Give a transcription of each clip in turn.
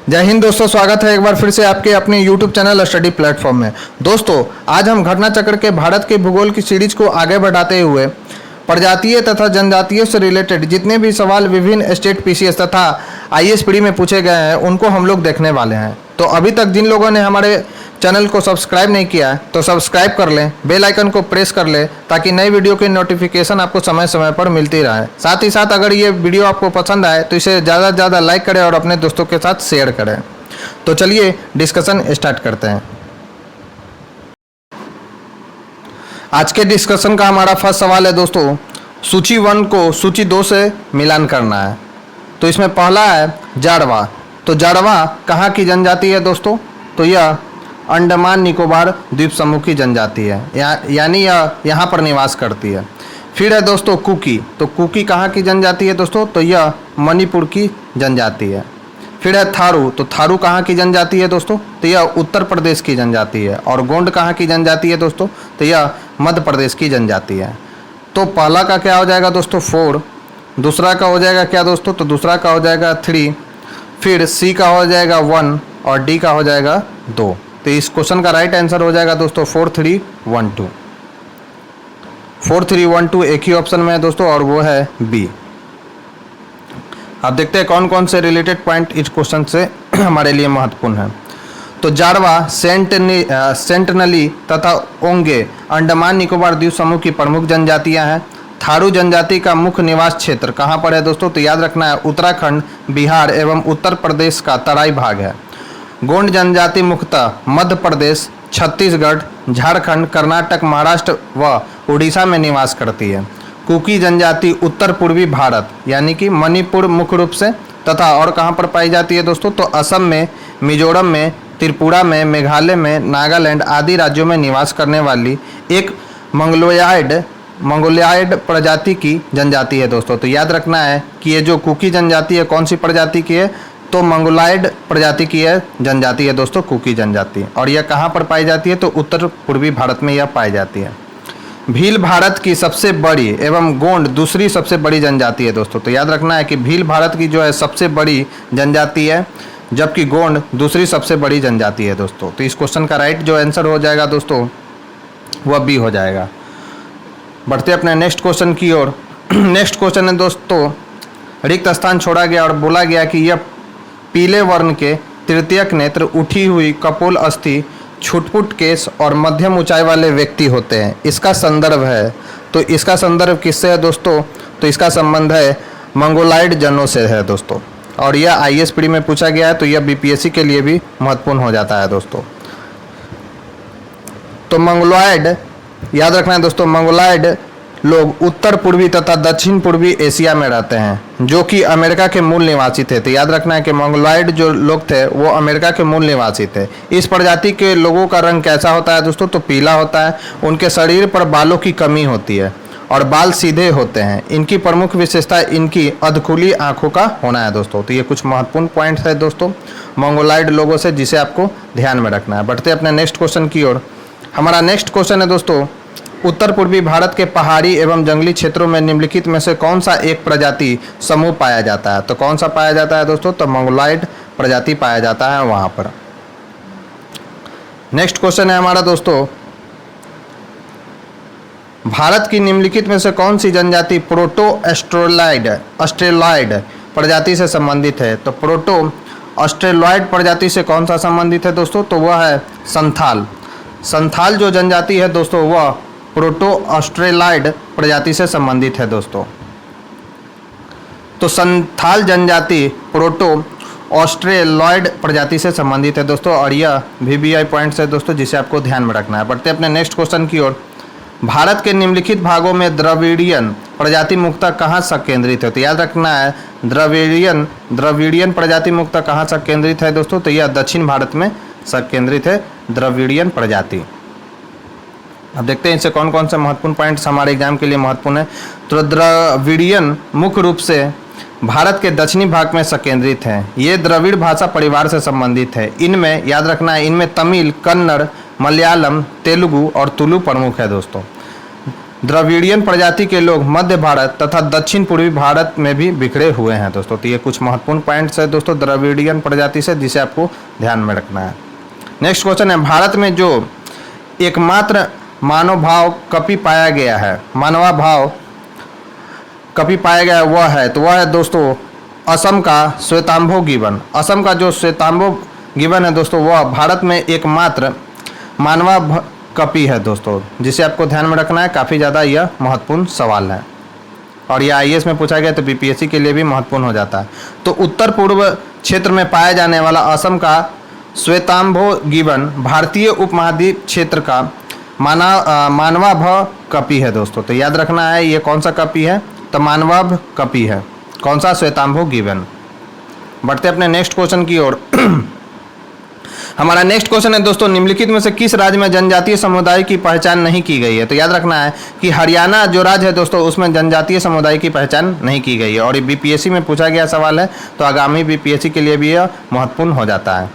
जय हिंद दोस्तों, स्वागत है एक बार फिर से आपके अपने YouTube चैनल स्टडी प्लेटफॉर्म में। दोस्तों, आज हम घटना चक्र के भारत के भूगोल की सीरीज को आगे बढ़ाते हुए प्रजातीय तथा जनजातीय से रिलेटेड जितने भी सवाल विभिन्न स्टेट पीसीएस तथा आईएएस पीडी में पूछे गए हैं उनको हम लोग देखने वाले हैं। तो अभी तक जिन लोगों ने हमारे चैनल को सब्सक्राइब नहीं किया है तो सब्सक्राइब कर लें, बेल आइकन को प्रेस कर लें ताकि नई वीडियो की नोटिफिकेशन आपको समय समय पर मिलती रहे। साथ ही साथ अगर ये वीडियो आपको पसंद आए तो इसे ज़्यादा से ज़्यादा लाइक करें और अपने दोस्तों के साथ शेयर करें। तो चलिए डिस्कशन स्टार्ट करते हैं। आज के डिस्कशन का हमारा फर्स्ट सवाल है दोस्तों, सूची 1 को सूची 2 से मिलान करना है। तो इसमें पहला है जाड़वा। तो जाड़वा कहाँ की जनजाति है दोस्तों? तो यह अंडमान निकोबार द्वीप समूह की जनजाति है, यानी यह यहाँ पर निवास करती है। फिर है दोस्तों कुकी। तो कुकी कहाँ की जनजाति है दोस्तों? तो यह मणिपुर की जनजाति है। फिर है थारू। तो थारू कहाँ की जनजाति है दोस्तों? तो यह उत्तर प्रदेश की जनजाति है। और गोंड कहाँ की जनजाति है दोस्तों? तो यह मध्य प्रदेश की जनजाति है। तो पहला का क्या हो जाएगा दोस्तों? 4। दूसरा का हो जाएगा क्या दोस्तों? तो दूसरा का हो जाएगा 3। फिर सी का हो जाएगा 1 और डी का हो जाएगा 2। तो इस क्वेश्चन का राइट आंसर हो जाएगा दोस्तों 4312। 4312 एक ही ऑप्शन में है दोस्तों और वो है बी। अब देखते हैं कौन कौन से रिलेटेड पॉइंट इस क्वेश्चन से हमारे लिए महत्वपूर्ण है। तो जाड़वा, सेंटनली तथा ओंगे अंडमान निकोबार द्वीप समूह की प्रमुख जनजातियां हैं। थारू जनजाति का मुख्य निवास क्षेत्र कहाँ पर है दोस्तों? तो याद रखना है उत्तराखंड, बिहार एवं उत्तर प्रदेश का तराई भाग है। गोंड जनजाति मुख्यतः मध्य प्रदेश, छत्तीसगढ़, झारखंड, कर्नाटक, महाराष्ट्र व उड़ीसा में निवास करती है। कुकी जनजाति उत्तर पूर्वी भारत यानी कि मणिपुर मुख्य रूप से तथा और कहाँ पर पाई जाती है दोस्तों? तो असम में, मिजोरम में, त्रिपुरा में, मेघालय में, नागालैंड आदि राज्यों में निवास करने वाली एक मंगोलियाइड प्रजाति की जनजाति है दोस्तों। तो याद रखना है कि ये जो कुकी जनजाति है कौन सी प्रजाति की है? तो मंगोलाइड प्रजाति की है जनजाति है दोस्तों कुकी जनजाति। और यह कहाँ पर पाई जाती है? तो उत्तर पूर्वी भारत में यह पाई जाती है। भील भारत की सबसे बड़ी एवं गोंड दूसरी सबसे बड़ी जनजाति है दोस्तों। तो याद रखना है कि भील भारत की जो है सबसे बड़ी जनजाति है, जबकि गोंड दूसरी सबसे बड़ी जनजाति है दोस्तों। तो इस क्वेश्चन का राइट जो आंसर हो जाएगा दोस्तों वह बी हो जाएगा। बढ़ते अपने नेक्स्ट क्वेश्चन की ओर। नेक्स्ट क्वेश्चन है दोस्तों, रिक्त स्थान छोड़ा गया और बोला गया कि यह पीले वर्ण के तृतीयक नेत्र, उठी हुई कपोल अस्थि, छुटपुट केस और मध्यम ऊंचाई वाले व्यक्ति होते हैं। इसका संदर्भ है। तो इसका संदर्भ किससे है दोस्तों? तो इसका संबंध है मंगोलाइड जनों से है दोस्तों। और यह आईएएस पीडी में पूछा गया है तो यह बीपीएससी के लिए भी महत्वपूर्ण हो जाता है दोस्तों। तो मंगोलाइड याद रखना है दोस्तों, मंगोलाइड लोग उत्तर पूर्वी तथा दक्षिण पूर्वी एशिया में रहते हैं जो कि अमेरिका के मूल निवासी थे। तो याद रखना है कि मंगोलाइड जो लोग थे वो अमेरिका के मूल निवासी थे। इस प्रजाति के लोगों का रंग कैसा होता है दोस्तों? तो पीला होता है। उनके शरीर पर बालों की कमी होती है और बाल सीधे होते हैं। इनकी प्रमुख विशेषता इनकी अधखुली आंखों का होना है दोस्तों। तो ये कुछ महत्वपूर्ण पॉइंट्स है दोस्तों मंगोलाइड लोगों से जिसे आपको ध्यान में रखना है। बढ़ते अपने नेक्स्ट क्वेश्चन की ओर। हमारा नेक्स्ट क्वेश्चन है दोस्तों, उत्तर पूर्वी भारत के पहाड़ी एवं जंगली क्षेत्रों में निम्नलिखित में से कौन सा एक प्रजाति समूह पाया जाता है? तो कौन सा पाया जाता है दोस्तों? तो मंगोलाइड प्रजाति पाया जाता है वहां पर। नेक्स्ट क्वेश्चन है हमारा दोस्तों, भारत की निम्नलिखित में से कौन सी जनजाति प्रोटो ऑस्ट्रेलॉइड प्रजाति से संबंधित है? तो प्रोटो ऑस्ट्रेलॉइड प्रजाति से कौन सा संबंधित है दोस्तों? तो वह है संथाल। संथाल जो जनजाति है दोस्तों वह प्रोटो ऑस्ट्रेलॉइड प्रजाति से संबंधित है दोस्तों। तो संथाल जनजाति प्रोटो ऑस्ट्रेलॉइड प्रजाति से संबंधित है दोस्तों और यह वीवीआई पॉइंट्स है दोस्तों जिसे आपको ध्यान में रखना है। बढ़ते अपने नेक्स्ट क्वेश्चन की ओर। भारत के निम्नलिखित भागों में द्रविड़ियन प्रजाति मुख्यतः कहाँ संकेंद्रित है? तो याद रखना है द्रविड़ियन प्रजाति मुख्यतः कहाँ संकेंद्रित है दोस्तों? तो यह दक्षिण भारत में संकेंद्रित है द्रविड़ियन प्रजाति। अब देखते हैं इनसे कौन कौन से महत्वपूर्ण पॉइंट्स हमारे एग्जाम के लिए महत्वपूर्ण है। तो द्रविड़ियन मुख्य रूप से भारत के दक्षिणी भाग में संकेंद्रित है। ये द्रविड़ भाषा परिवार से संबंधित है। इनमें याद रखना है इनमें तमिल, कन्नड़, मलयालम, तेलुगु और तुलु प्रमुख है दोस्तों। द्रविड़ियन प्रजाति के लोग मध्य भारत तथा दक्षिण पूर्वी भारत में भी बिखरे हुए हैं दोस्तों। तो ये कुछ महत्वपूर्ण पॉइंट्स है दोस्तों द्रविड़ियन प्रजाति से, जिसे आपको ध्यान में रखना है। नेक्स्ट क्वेश्चन है, भारत में जो एकमात्र मानव भाव कपि पाया गया है, मानवा भाव कपि पाया गया है वह है, तो वह है दोस्तों असम का श्वेतांबो गिबन। असम का जो श्वेतांबो गिबन है दोस्तों, वह भारत में एकमात्र मानवा कपि है दोस्तों, जिसे आपको ध्यान में रखना है। काफ़ी ज़्यादा यह महत्वपूर्ण सवाल है और यह आईएएस में पूछा गया तो बीपीएससी के लिए भी महत्वपूर्ण हो जाता है। तो उत्तर पूर्व क्षेत्र में पाया जाने वाला असम का श्वेतांबो गिबन भारतीय उपमहाद्वीप क्षेत्र का मानवाभ कपि है दोस्तों। तो याद रखना है ये कौन सा कपि है, तो मानवाभ कपि है, कौन सा, श्वेतांबो गिबन। बढ़ते अपने नेक्स्ट क्वेश्चन की ओर। हमारा नेक्स्ट क्वेश्चन है दोस्तों, निम्नलिखित में से किस राज्य में जनजातीय समुदाय की पहचान नहीं की गई है। तो याद रखना है कि हरियाणा जो राज्य है दोस्तों, उसमें जनजातीय समुदाय की पहचान नहीं की गई है और ये बीपीएससी में पूछा गया सवाल है, तो आगामी बीपीएससी के लिए भी यह महत्वपूर्ण हो जाता है।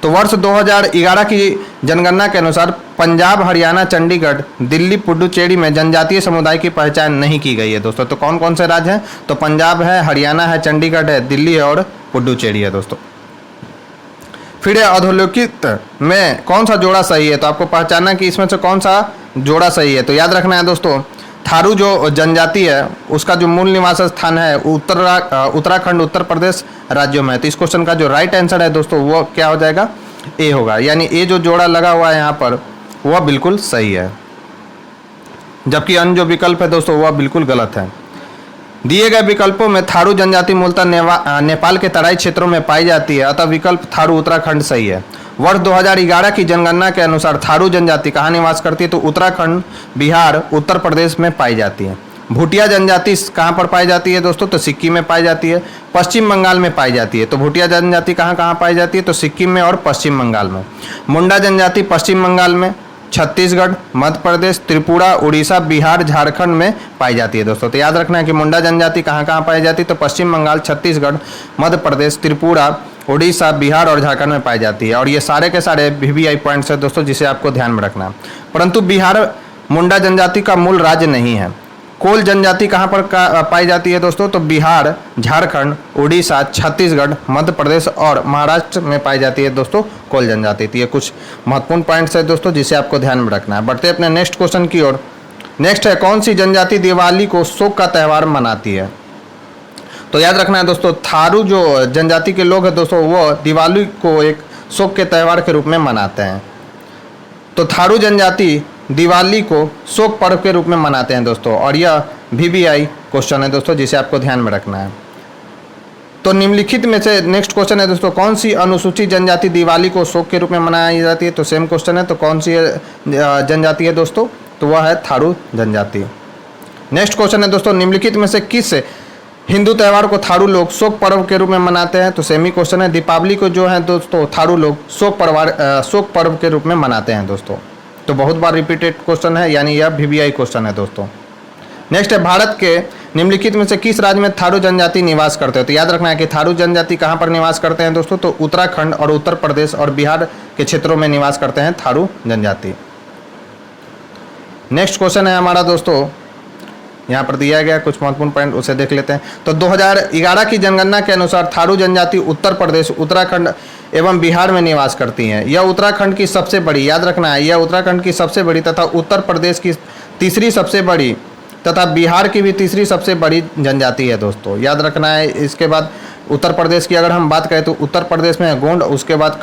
तो वर्ष 2011 की जनगणना के अनुसार पंजाब, हरियाणा, चंडीगढ़, दिल्ली, पुडुचेरी में जनजातीय समुदाय की पहचान नहीं की गई है दोस्तों। तो कौन कौन से राज्य हैं, तो पंजाब है, हरियाणा है, चंडीगढ़ है, दिल्ली है और पुडुचेरी है दोस्तों। फिर अधोलिखित में कौन सा जोड़ा सही है, तो आपको पहचानना कि इसमें से कौन सा जोड़ा सही है। तो याद रखना है दोस्तों, थारू जो जनजाति है उसका जो मूल निवास स्थान है उत्तराखंड, उत्तर प्रदेश राज्यों में है। तो इस क्वेश्चन का जो राइट आंसर है दोस्तों वो क्या हो जाएगा, ए होगा, यानी ए जो जोड़ा लगा हुआ है यहाँ पर वह बिल्कुल सही है, जबकि अन्य जो विकल्प है दोस्तों वह बिल्कुल गलत है। दिए गए विकल्पों में थारू जनजाति मूलतः नेपाल के तराई क्षेत्रों में पाई जाती है, अतः विकल्प थारू उत्तराखंड सही है। वर्ष 2011 की जनगणना के अनुसार थारू जनजाति कहाँ निवास करती है, तो उत्तराखंड, बिहार, उत्तर प्रदेश में पाई जाती है। भूटिया जनजाति कहाँ पर पाई जाती है दोस्तों, तो सिक्किम में पाई जाती है। पश्चिम बंगाल में पाई जाती है। तो भूटिया जनजाति कहाँ कहाँ पाई जाती है, तो सिक्किम में और पश्चिम बंगाल में। मुंडा जनजाति पश्चिम बंगाल में, छत्तीसगढ़, मध्य प्रदेश, त्रिपुरा, उड़ीसा, बिहार, झारखंड में पाई जाती है दोस्तों। तो याद रखना है कि मुंडा जनजाति कहाँ कहाँ पाई जाती है, तो पश्चिम बंगाल, छत्तीसगढ़, मध्य प्रदेश, त्रिपुरा, उड़ीसा, बिहार और झारखंड में पाई जाती है। और ये सारे के सारे वीवीआई पॉइंट्स है दोस्तों, जिसे आपको ध्यान में रखना है। परंतु बिहार मुंडा जनजाति का मूल राज्य नहीं है। कोल जनजाति कहाँ पर पाई जाती है दोस्तों, तो बिहार, झारखंड, उड़ीसा, छत्तीसगढ़, मध्य प्रदेश और महाराष्ट्र में पाई जाती है दोस्तों कोल जनजाति। तो ये कुछ महत्वपूर्ण पॉइंट्स है दोस्तों, जिसे आपको ध्यान में रखना है। बढ़ते अपने नेक्स्ट क्वेश्चन की ओर। नेक्स्ट है, कौन सी जनजाति दिवाली को शोक का त्यौहार मनाती है। तो याद रखना है दोस्तों, थारू जो जनजाति के लोग हैं दोस्तों वो दिवाली को एक शोक के त्यौहार के रूप में मनाते हैं। तो थारू जनजाति दिवाली को शोक पर्व के रूप में मनाते हैं दोस्तों, और यह वीवीआई क्वेश्चन है दोस्तों, जिसे आपको ध्यान में रखना है। तो निम्नलिखित में से नेक्स्ट क्वेश्चन है दोस्तों, कौन सी अनुसूचित जनजाति दिवाली को शोक के रूप में मनाई जाती है। तो सेम क्वेश्चन है, तो कौन सी जनजाति है दोस्तों, तो वह है थारू जनजाति। नेक्स्ट क्वेश्चन है दोस्तों, निम्नलिखित में से किस हिंदू त्यौहार को थारू लोग शोक पर्व के रूप में मनाते हैं। तो सेम ही क्वेश्चन है, दीपावली को जो है दोस्तों थारू लोग शोक पर्व के रूप में मनाते हैं दोस्तों। तो बहुत बार रिपीटेड क्वेश्चन है, यानी यह वीवीआई क्वेश्चन है दोस्तों। नेक्स्ट है, भारत के निम्नलिखित में से किस राज्य में थारू जनजाति निवास करते हैं। तो याद रखना है कि थारू जनजाति कहाँ पर निवास करते हैं दोस्तों, तो उत्तराखंड और उत्तर प्रदेश और बिहार के क्षेत्रों में निवास करते हैं थारू जनजाति। नेक्स्ट क्वेश्चन है हमारा दोस्तों, यहाँ पर दिया गया कुछ महत्वपूर्ण पॉइंट, उसे देख लेते हैं। तो 2011 की जनगणना के अनुसार थारू जनजाति उत्तर प्रदेश, उत्तराखंड एवं बिहार में निवास करती हैं। यह उत्तराखंड की सबसे बड़ी, याद रखना है, यह उत्तराखंड की सबसे बड़ी तथा उत्तर प्रदेश की तीसरी सबसे बड़ी तथा बिहार की भी तीसरी सबसे बड़ी जनजाति है दोस्तों, याद रखना है। इसके बाद उत्तर प्रदेश की अगर हम बात करें तो उत्तर प्रदेश में है गोंड, उसके बाद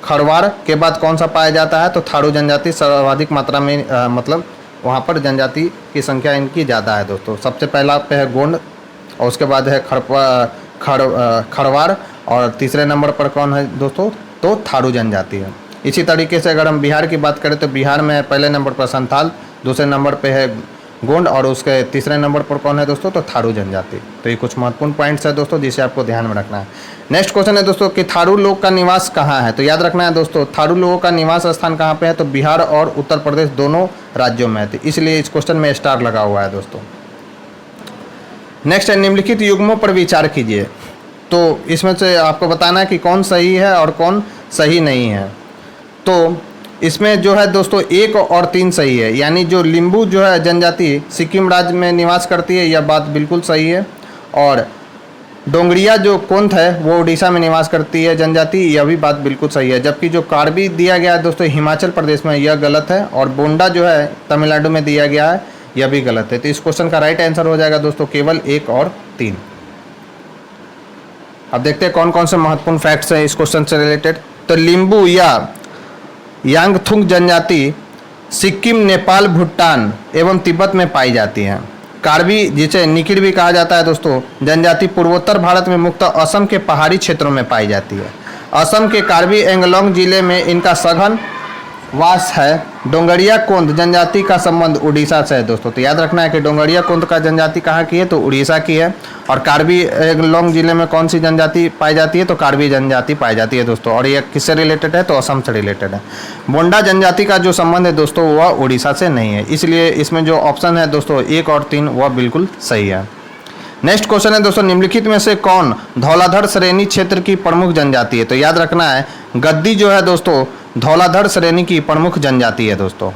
खरवाड़ के बाद कौन सा पाया जाता है, तो थारू जनजाति सर्वाधिक मात्रा में मतलब वहाँ पर जनजाति की संख्या इनकी ज़्यादा है दोस्तों। सबसे पहला पे है गोंड और उसके बाद है खरवाड़ और तीसरे नंबर पर कौन है दोस्तों, तो थारू जनजाति है। इसी तरीके से अगर हम बिहार की बात करें तो बिहार में पहले नंबर पर संथाल, दूसरे नंबर पे है गोंड और उसके तीसरे नंबर पर कौन है दोस्तों, तो थारू जनजाति। तो ये कुछ महत्वपूर्ण पॉइंट्स है दोस्तों, जिसे आपको ध्यान में रखना है। नेक्स्ट क्वेश्चन है दोस्तों कि थारू लोग का निवास कहाँ है। तो याद रखना है दोस्तों, थारू लोगों का निवास स्थान कहाँ पे है, तो बिहार और उत्तर प्रदेश दोनों राज्यों में है। तो इसलिए इस क्वेश्चन में स्टार लगा हुआ है दोस्तों। नेक्स्ट है, निम्नलिखित युग्मों पर विचार कीजिए। तो इसमें से आपको बताना है कि कौन सही है और कौन सही नहीं है। तो इसमें जो है दोस्तों 1 और 3 सही है, यानी जो लिम्बू जो है जनजाति सिक्किम राज्य में निवास करती है, यह बात बिल्कुल सही है। और डोंगरिया जो कोंथ है वो उड़ीसा में निवास करती है जनजाति, यह भी बात बिल्कुल सही है। जबकि जो कार्बी दिया गया है दोस्तों हिमाचल प्रदेश में, यह गलत है। और बोंडा जो है तमिलनाडु में दिया गया है, यह भी गलत है। तो इस क्वेश्चन का राइट आंसर हो जाएगा दोस्तों केवल 1 और 3। अब देखते हैं कौन कौन से महत्वपूर्ण फैक्ट्स हैं इस क्वेश्चन से रिलेटेड। तो लिम्बू या यांगथुंग जनजाति सिक्किम, नेपाल, भूटान एवं तिब्बत में पाई जाती है। कार्बी, जिसे निकिड़ भी कहा जाता है दोस्तों, जनजाति पूर्वोत्तर भारत में मुख्यतः असम के पहाड़ी क्षेत्रों में पाई जाती है। असम के कार्बी एंगलोंग जिले में इनका सघन वास है। डोंगरिया कोंद जनजाति का संबंध उड़ीसा से है दोस्तों। तो याद रखना है कि डोंगरिया कोंद का जनजाति कहाँ की है, तो उड़ीसा की है। और कार्बी एंगलोंग जिले में कौन सी जनजाति पाई जाती है, तो कार्बी जनजाति पाई जाती है दोस्तों। और यह किससे रिलेटेड है, तो असम से रिलेटेड है। बोंडा जनजाति का जो संबंध है दोस्तों वह उड़ीसा से नहीं है, इसलिए इसमें जो ऑप्शन है दोस्तों 1 और 3 वह बिल्कुल सही है। नेक्स्ट क्वेश्चन है दोस्तों, निम्नलिखित में से कौन धौलाधर श्रेणी क्षेत्र की प्रमुख जनजाति है। तो याद रखना है गद्दी जो है दोस्तों धौलाधर श्रेणी की प्रमुख जनजाति है दोस्तों।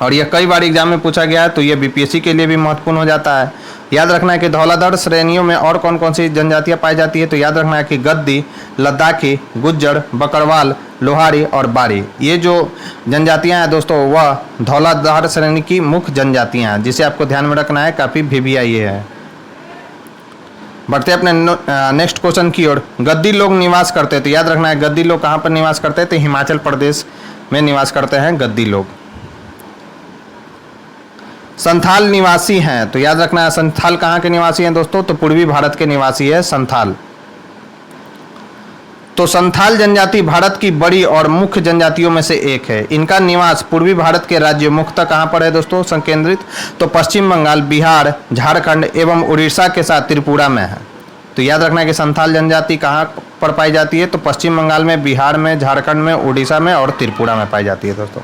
और यह कई बार एग्जाम में पूछा गया है, तो यह बीपीएससी के लिए भी महत्वपूर्ण हो जाता है। याद रखना है कि धौलाधर श्रेणियों में और कौन कौन सी जनजातियां पाई जाती है। तो याद रखना है कि गद्दी, लद्दाखी, गुज्जर, बकरवाल, लोहारी और बारी, ये जो जनजातियां हैं दोस्तों वह धौलाधर श्रेणी की मुख्य जनजातियां हैं, जिसे आपको ध्यान में रखना है, काफ़ी VVI ये है। बढ़ते अपने नेक्स्ट क्वेश्चन की ओर। गद्दी लोग निवास करते हैं, तो याद रखना है गद्दी लोग कहाँ पर निवास करते हैं, तो हिमाचल प्रदेश में निवास करते हैं गद्दी लोग। संथाल निवासी हैं, तो याद रखना है संथाल कहाँ के निवासी हैं दोस्तों, तो पूर्वी भारत के निवासी है संथाल। तो संथाल जनजाति भारत की बड़ी और मुख्य जनजातियों में से एक है। इनका निवास पूर्वी भारत के राज्य मुख्यतः कहाँ पर है दोस्तों संकेंद्रित, तो पश्चिम बंगाल, बिहार, झारखंड एवं उड़ीसा के साथ त्रिपुरा में है। तो याद रखना है कि संथाल जनजाति कहाँ पर पाई जाती है, तो पश्चिम बंगाल में, बिहार में, झारखंड में, उड़ीसा में और त्रिपुरा में पाई जाती है दोस्तों।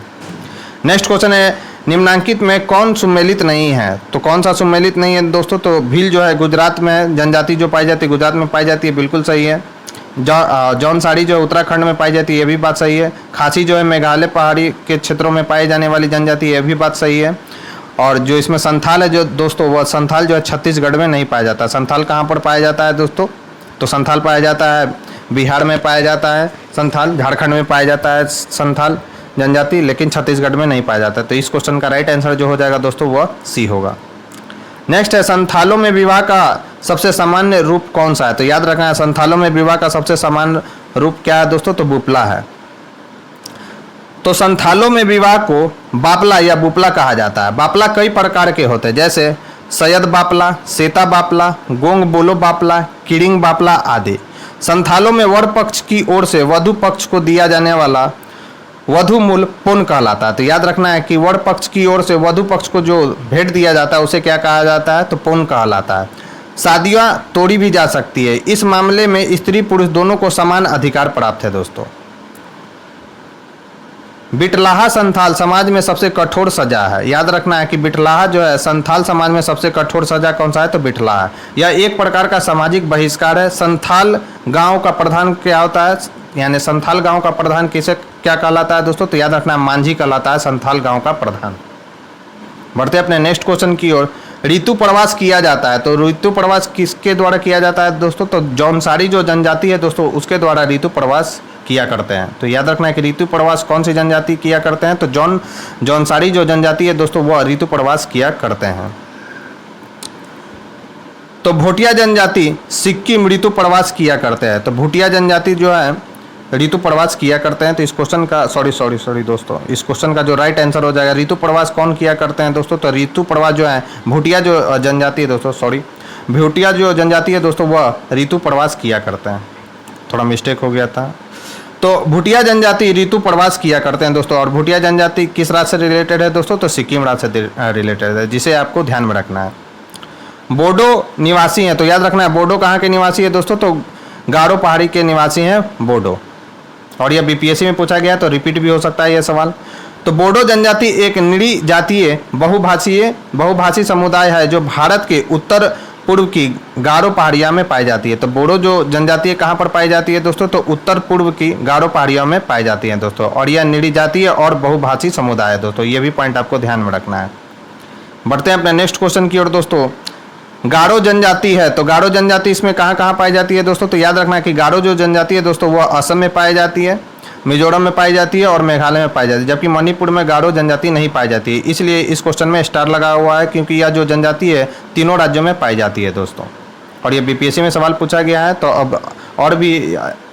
नेक्स्ट क्वेश्चन है, निम्नलिखित में कौन सुमेलित नहीं है। तो कौन सा सुमेलित नहीं है दोस्तों, तो भील जो है गुजरात में जनजाति जो पाई जाती है, गुजरात में पाई जाती है, बिल्कुल सही है। जौनसारी जो है उत्तराखंड में पाई जाती है, ये भी बात सही है। खासी जो है मेघालय पहाड़ी के क्षेत्रों में पाई जाने वाली जनजाति, ये भी बात सही है। और जो इसमें संथाल है जो दोस्तों, वह संथाल जो है छत्तीसगढ़ में नहीं पाया जाता। संथाल कहाँ पर पाया जाता है दोस्तों, तो संथाल पाया जाता है बिहार में पाया जाता है संथाल, झारखंड में पाया जाता है संथाल जनजाति, लेकिन छत्तीसगढ़ में नहीं पाया जाता। तो इस क्वेश्चन का राइट आंसर जो हो जाएगा दोस्तों वह सी होगा। नेक्स्ट है, संथालों में विवाह का सबसे सामान्य रूप कौन सा है। तो याद रखना है संथालों में विवाह का सबसे सामान्य रूप क्या है दोस्तों, तो बुपला है। तो संथालों में विवाह को बापला या बुपला कहा जाता है। बापला कई प्रकार के होते हैं, जैसे सैयद बापला, सेता बापला, गोंग बोलो बापला, किडिंग बापला आदि। संथालों में वर पक्ष की ओर से वधु पक्ष को दिया जाने वाला वधु मूल पुन कहलाता है। तो याद रखना है कि वर पक्ष की ओर से वधु पक्ष को जो भेंट दिया जाता है उसे क्या कहा जाता है, तो पुन कहलाता है। शादियां तोड़ी भी जा सकती है। इस मामले में स्त्री पुरुष दोनों को समान अधिकार प्राप्त है दोस्तों। बिटलाहा संथाल समाज में सबसे कठोर सजा है। याद रखना है कि बिटलाहा जो है संथाल समाज में सबसे कठोर सजा कौन सा है, तो बिटलाहा। यह एक प्रकार का सामाजिक बहिष्कार है। संथाल गांव का प्रधान क्या होता है, यानी संथाल गांव का प्रधान किसे क्या कहलाता है दोस्तों, तो याद रखना मांझी कहलाता है संथाल गांव का प्रधान। बढ़ते अपने नेक्स्ट क्वेश्चन की ओर। ऋतु प्रवास किया जाता है, तो ऋतु प्रवास किसके द्वारा किया जाता है दोस्तों, तो जौनसारी जो जनजाति है दोस्तों उसके द्वारा ऋतु प्रवास किया करते हैं। तो याद रखना है कि ऋतु प्रवास कौन सी जनजाति किया करते हैं, तो जौनसारी जो जनजाति है दोस्तों वह ऋतु प्रवास किया करते हैं। तो भोटिया जनजाति सिक्किम ऋतु प्रवास किया करते हैं। तो भोटिया जनजाति जो है ऋतु प्रवास किया करते हैं। तो इस क्वेश्चन का सॉरी दोस्तों, इस क्वेश्चन का जो राइट आंसर हो जाएगा ऋतु प्रवास कौन किया करते हैं दोस्तों, तो ऋतु प्रवास जो है भोटिया जो जनजाति है दोस्तों, भोटिया जो जनजाति है दोस्तों वह ऋतु प्रवास किया करते हैं। थोड़ा मिस्टेक हो गया था। तो भोटिया जनजाति ऋतु प्रवास किया करते हैं दोस्तों। और भोटिया जनजाति किस राज्य से रिलेटेड है दोस्तों, तो सिक्किम राज्य से रिलेटेड है, जिसे आपको ध्यान में रखना है। बोडो निवासी हैं, तो याद रखना है बोडो कहाँ के निवासी है दोस्तों, तो गारो पहाड़ी के निवासी हैं बोडो। और यह बीपीएससी में पूछा गया तो रिपीट भी हो सकता है यह सवाल। तो बोडो जनजाति एक निरी जातीय बहुभाषी समुदाय है जो भारत के उत्तर पूर्व की गारो पहाड़ियाँ में पाई जाती है। तो बोडो जो जनजाति है कहाँ पर पाई जाती है दोस्तों, तो उत्तर पूर्व की गारो पहाड़ियों में पाई जाती है दोस्तों। और यह निरी जातीय और बहुभाषी समुदाय है दोस्तों, ये भी पॉइंट आपको ध्यान में रखना है। बढ़ते हैं अपने नेक्स्ट क्वेश्चन की ओर दोस्तों। गारो जनजाति है, तो गारो जनजाति इसमें कहाँ कहाँ पाई जाती है दोस्तों, तो याद रखना है कि गारो जो जनजाति है दोस्तों वह असम में पाई जाती है, मिजोरम में पाई जाती है और मेघालय में पाई जाती है, जबकि मणिपुर में गारो जनजाति नहीं पाई जाती है। इसलिए इस क्वेश्चन में स्टार लगा हुआ है, क्योंकि यह जो जनजाति है तीनों राज्यों में पाई जाती है दोस्तों। और ये बीपीएससी में सवाल पूछा गया है, तो अब और भी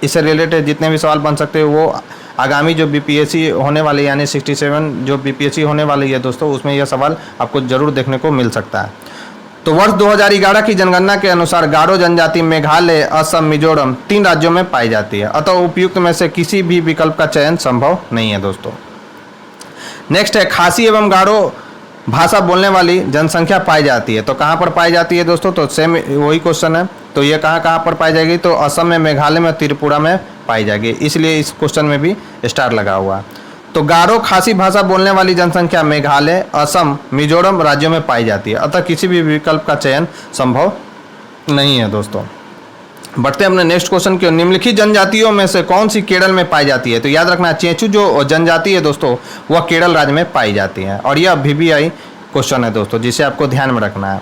इससे रिलेटेड जितने भी सवाल बन सकते हैं वो आगामी जो बीपीएससी होने वाली यानी 67 जो बीपीएससी होने वाली है दोस्तों, उसमें यह सवाल आपको जरूर देखने को मिल सकता है। तो वर्ष 2011 की जनगणना के अनुसार गारो जनजाति मेघालय, असम, मिजोरम 3 राज्यों में पाई जाती है, अतः उपयुक्त में से किसी भी विकल्प का चयन संभव नहीं है दोस्तों। नेक्स्ट है खासी एवं गारो भाषा बोलने वाली जनसंख्या पाई जाती है, तो कहाँ पर पाई जाती है दोस्तों, तो सेम वही क्वेश्चन है। तो ये कहाँ कहाँ पर पाई जाएगी, तो असम में, मेघालय में, त्रिपुरा में पाई जाएगी, इसलिए इस क्वेश्चन में भी स्टार लगा हुआ है। तो गारो खासी भाषा बोलने वाली जनसंख्या मेघालय, असम, मिजोरम राज्यों में पाई जाती है, अतः किसी भी विकल्प का चयन संभव नहीं है दोस्तों। बढ़ते हैं अपने नेक्स्ट क्वेश्चन की। निम्नलिखित जनजातियों में से कौन सी केरल में पाई जाती है, तो याद रखना चेंचू जो जनजाति है दोस्तों वह केरल राज्य में पाई जाती है, और यह VBI क्वेश्चन है दोस्तों, जिसे आपको ध्यान में रखना है।